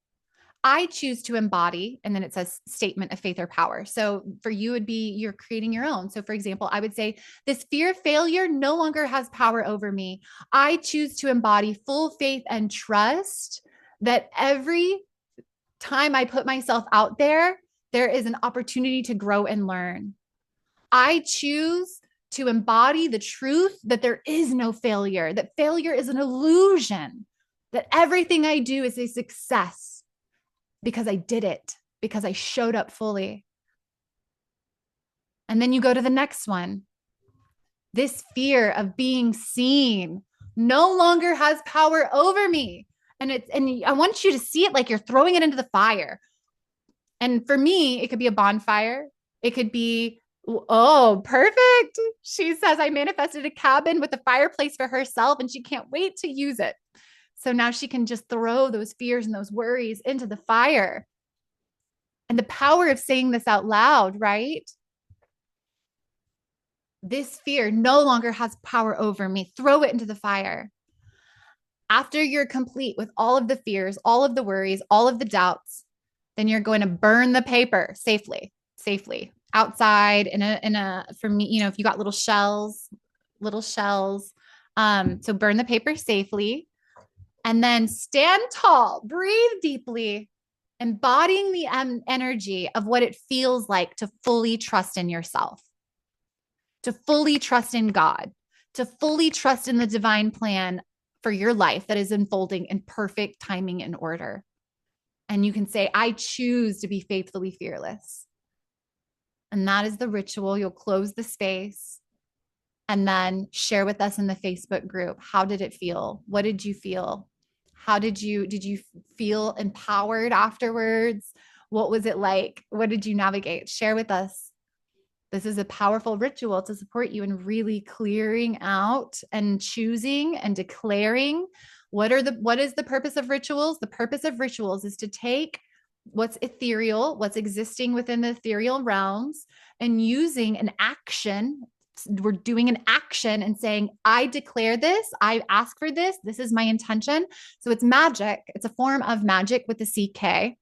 S2: I choose to embody, and then it says statement of faith or power. So for you, it'd be you're creating your own. So for example, I would say, this fear of failure no longer has power over me. I choose to embody full faith and trust that every time I put myself out there, there is an opportunity to grow and learn. I choose to embody the truth that there is no failure, that failure is an illusion, that everything I do is a success because I did it, because I showed up fully. And then you go to the next one. This fear of being seen no longer has power over me. And I want you to see it like you're throwing it into the fire. And for me, it could be a bonfire. It could be, oh, perfect. She says, I manifested a cabin with a fireplace for herself and she can't wait to use it. So now she can just throw those fears and those worries into the fire. And the power of saying this out loud, right? This fear no longer has power over me. Throw it into the fire. After you're complete with all of the fears, all of the worries, all of the doubts, then you're going to burn the paper safely outside for me, if you got little shells. So burn the paper safely and then stand tall, breathe deeply, embodying the energy of what it feels like to fully trust in yourself, to fully trust in God, to fully trust in the divine plan for your life that is unfolding in perfect timing and order. And you can say, I choose to be faithfully fearless. And that is the ritual. You'll close the space and then share with us in the Facebook group. How did it feel? What did you feel? Did you feel empowered afterwards? What was it like? What did you navigate? Share with us. This is a powerful ritual to support you in really clearing out and choosing and declaring what is the purpose of rituals? The purpose of rituals is to take what's ethereal, what's existing within the ethereal realms, and using an action. We're doing an action and saying, I declare this, I ask for this, this is my intention. So it's magic. It's a form of magic with the CK.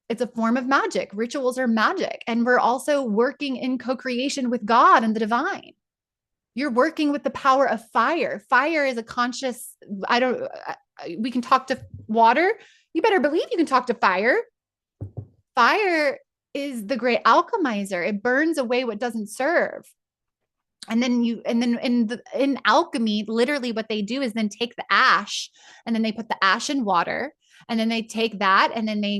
S2: It's a form of magic. Rituals are magic. And we're also working in co-creation with God and the divine. You're working with the power of fire. Fire is a conscious, we can talk to water. You better believe you can talk to fire. Fire is the great alchemizer. It burns away what doesn't serve. And then in alchemy, literally what they do is then take the ash and then they put the ash in water. And then they take that and then they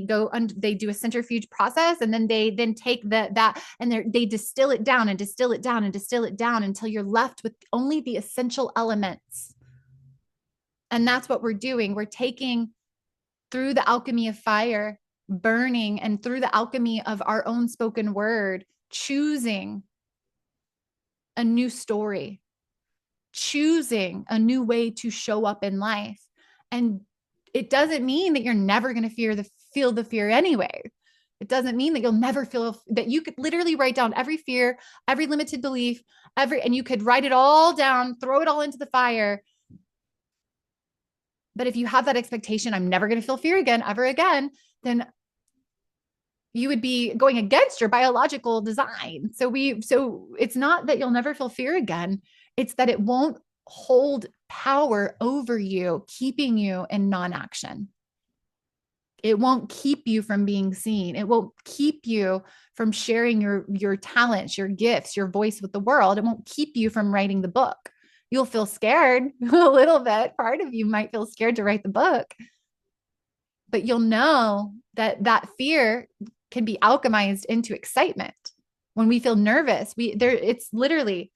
S2: do a centrifuge process. And then they take that and they distill it down and distill it down and distill it down until you're left with only the essential elements. And that's what we're doing. We're taking through the alchemy of fire, burning, and through the alchemy of our own spoken word, choosing a new story, choosing a new way to show up in life. And it doesn't mean that you're never going to feel the fear anyway. It doesn't mean that you'll never feel that. You could literally write down every fear, every limited belief, and you could write it all down, throw it all into the fire. But if you have that expectation, I'm never going to feel fear again, ever again, then you would be going against your biological design. So it's not that you'll never feel fear again. It's that it won't hold power over you, keeping you in non-action. It won't keep you from being seen. It won't keep you from sharing your talents, your gifts, your voice with the world. It won't keep you from writing the book. You'll feel scared a little bit. Part of you might feel scared to write the book, but you'll know that fear can be alchemized into excitement. When we feel nervous, it's literally,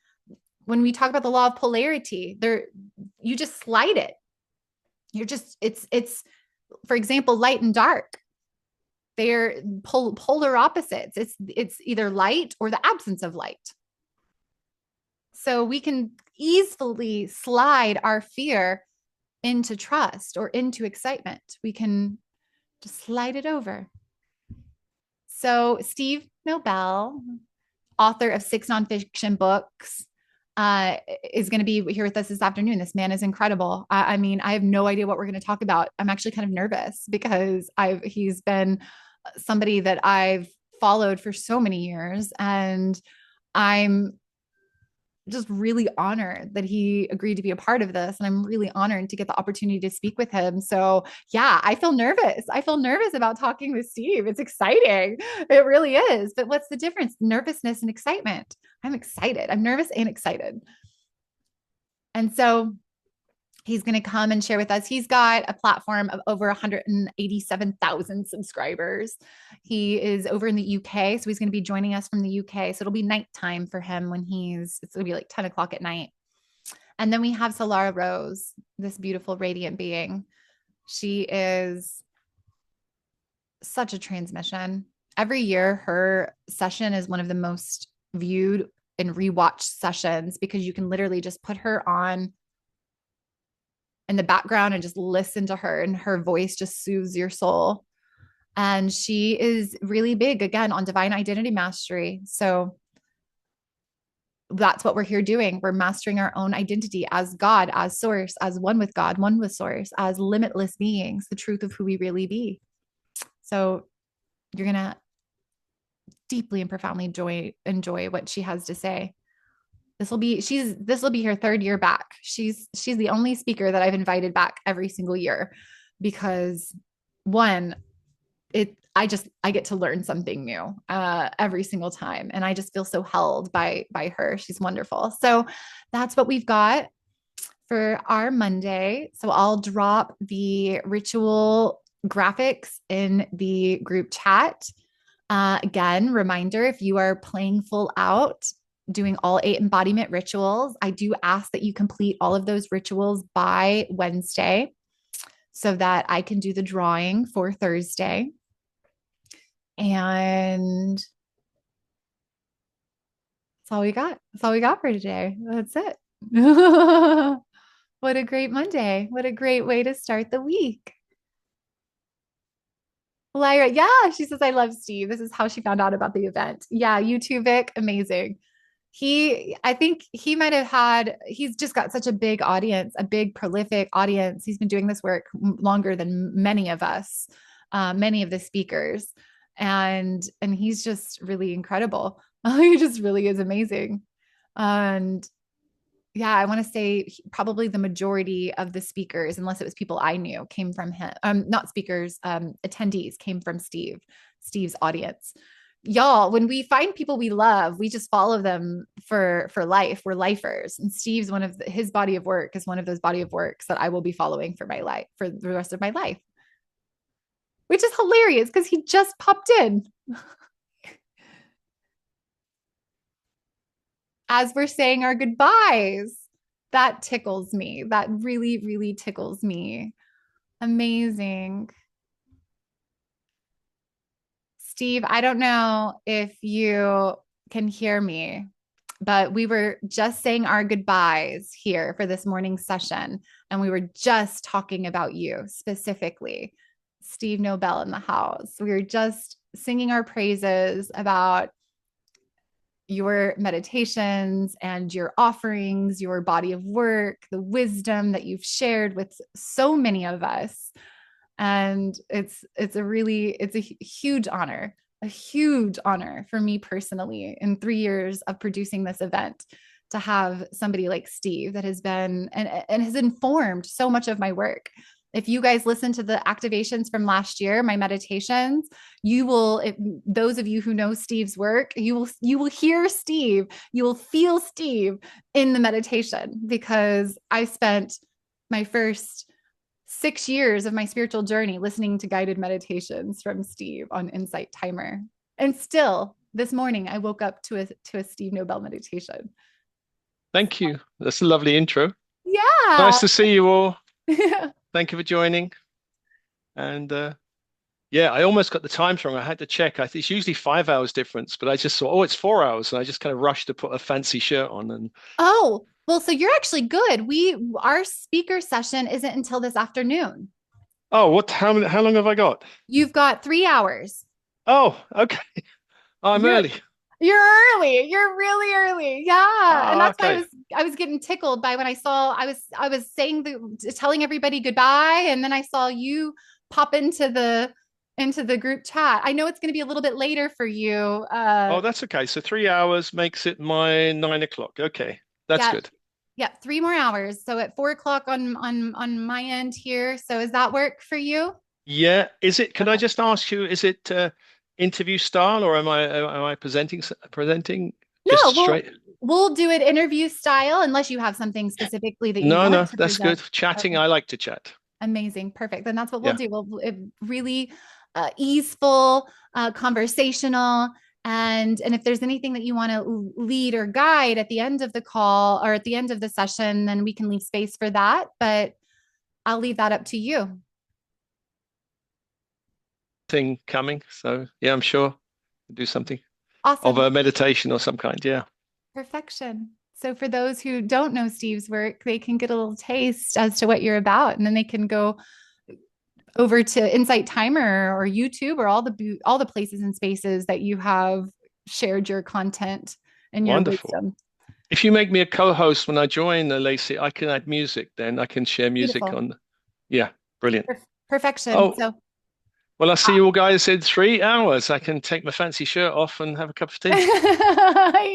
S2: when we talk about the law of polarity, you just slide it. It's for example, light and dark. They're polar opposites. It's either light or the absence of light. So we can easily slide our fear into trust or into excitement. We can just slide it over. So Steve Nobel, author of 6 nonfiction books, is going to be here with us this afternoon. This man is incredible. I mean, I have no idea what we're going to talk about. I'm actually kind of nervous because he's been somebody that I've followed for so many years, and I'm just really honored that he agreed to be a part of this. And I'm really honored to get the opportunity to speak with him. So yeah, I feel nervous. I feel nervous about talking with Steve. It's exciting. It really is. But what's the difference? Nervousness and excitement. I'm excited. I'm nervous and excited. And so he's going to come and share with us. He's got a platform of over 187,000 subscribers. He is over in the UK. So he's going to be joining us from the UK. So it'll be nighttime for him it's going to be like 10 o'clock at night. And then we have Solara Rose, this beautiful, radiant being. She is such a transmission. Every year, her session is one of the most viewed and rewatched sessions because you can literally just put her on in the background and just listen to her, and her voice just soothes your soul. And she is really big, again, on divine identity mastery. So that's what we're here doing. We're mastering our own identity as God, as source, as one with God, one with source, as limitless beings, the truth of who we really be. So you're going to deeply and profoundly enjoy what she has to say. This will be her third year back. She's the only speaker that I've invited back every single year because one, I get to learn something new every single time, and I just feel so held by her. She's wonderful. So that's what we've got for our Monday. So I'll drop the ritual graphics in the group chat. Again, reminder, if you are playing full out, doing all 8 embodiment rituals, I do ask that you complete all of those rituals by Wednesday so that I can do the drawing for Thursday. And that's all we got. That's all we got for today. That's it. What a great Monday. What a great way to start the week. Lyra, yeah, she says, I love Steve. This is how she found out about the event. Yeah, you too, Vic. Amazing. I think he might have he's just got such a big audience, a big prolific audience. He's been doing this work longer than many of us, many of the speakers. And he's just really incredible. He just really is amazing. And yeah, I want to say probably the majority of the speakers, unless it was people I knew, came from him. Not speakers, attendees came from Steve's audience. Y'all, when we find people we love, we just follow them for life. We're lifers, and Steve's his body of work is one of those body of works that I will be following for my life for the rest of my life, which is hilarious because he just popped in. As we're saying our goodbyes. That tickles me. That really, really tickles me. Amazing. Steve, I don't know if you can hear me, but we were just saying our goodbyes here for this morning session. And we were just talking about you specifically, Steve Nobel in the house. We were just singing our praises about your meditations and your offerings, your body of work, the wisdom that you've shared with so many of us. And it's a huge honor for me personally in 3 years of producing this event to have somebody like Steve that has been and has informed so much of my work. If you guys listen to the activations from last year, my meditations, those of you who know Steve's work, you will hear Steve, you will feel Steve in the meditation, because I spent my first 6 years of my spiritual journey listening to guided meditations from Steve on Insight Timer. And still this morning, I woke up to a Steve Nobel meditation.
S3: Thank you. That's a lovely intro.
S2: Yeah.
S3: Nice to see you all. Thank you for joining. And yeah, I almost got the times wrong. I had to check. It's usually 5 hours difference, but I just thought, oh, it's 4 hours. And I just kind of rushed to put a fancy shirt on. And
S2: oh, well, so you're actually good. Our speaker session isn't until this afternoon.
S3: oh, how long have I got?
S2: You've got 3 hours.
S3: Oh, okay. I'm early.
S2: You're early. You're really early. Yeah. And that's
S3: okay.
S2: why I was getting tickled by when I saw I was telling everybody goodbye, and then I saw you pop into the group chat. I know it's going to be a little bit later for you.
S3: Oh, that's okay. So 3 hours makes it my 9 o'clock. Okay. That's good.
S2: Yeah, 3 more hours. So at 4 o'clock on my end here. So does that work for you?
S3: Yeah. Can I just ask you, is it interview style, or am I presenting just
S2: No,
S3: straight?
S2: we'll do it interview style unless you have something specifically that you
S3: No,
S2: want to
S3: that's
S2: present.
S3: good. Chatting,
S2: Okay.
S3: I like to chat.
S2: Amazing. Perfect. Then that's what we'll
S3: Yeah.
S2: do. Really easeful, conversational. And if there's anything that you want to lead or guide at the end of the call or at the end of the session, then we can leave space for that. But I'll leave that up to you.
S3: Thing coming. So yeah, I'm sure we'll do something of
S2: Awesome.
S3: a meditation or some kind. Yeah.
S2: Perfection. So for those who don't know Steve's work, they can get a little taste as to what you're about, and then they can go over to Insight Timer or YouTube or all the places and spaces that you have shared your content and your
S3: Wonderful.
S2: wisdom.
S3: If you make me a co-host when I join, Lacey, I can add music then. I can share music
S2: Beautiful.
S3: on. Yeah, brilliant.
S2: Perfection.
S3: Oh,
S2: So,
S3: well, I'll see you all guys in 3 hours. I can take my fancy shirt off and have a cup of tea.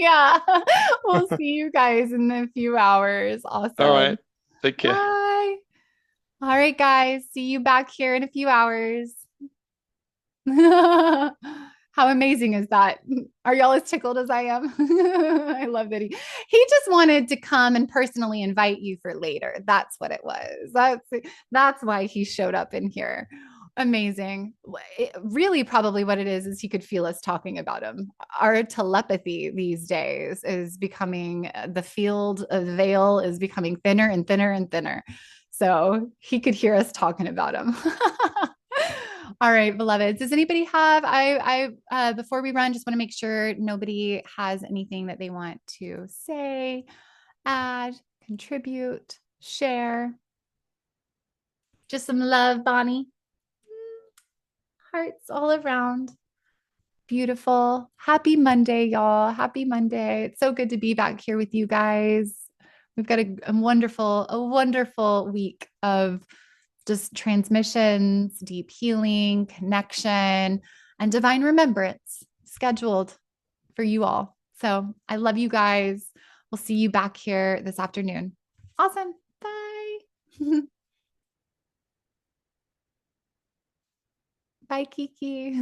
S2: yeah, we'll see you guys in a few hours.
S3: All right.
S2: Awesome.
S3: Take care.
S2: Bye. All right, guys. See you back here in a few hours. How amazing is that? Are y'all as tickled as I am? I love that he just wanted to come and personally invite you for later. That's what it was. That's why he showed up in here. Amazing. Really, probably what it is he could feel us talking about him. Our telepathy these days is becoming the field of veil is becoming thinner and thinner and thinner. So he could hear us talking about him. All right, beloveds. Does anybody have before we run, just want to make sure nobody has anything that they want to say, add, contribute, share. Just some love, Bonnie. Hearts all around. Beautiful. Happy Monday, y'all. Happy Monday. It's so good to be back here with you guys. We've got a wonderful week of just transmissions, deep healing, connection, and divine remembrance scheduled for you all. So I love you guys. We'll see you back here this afternoon. Awesome. Bye. Bye, Kiki.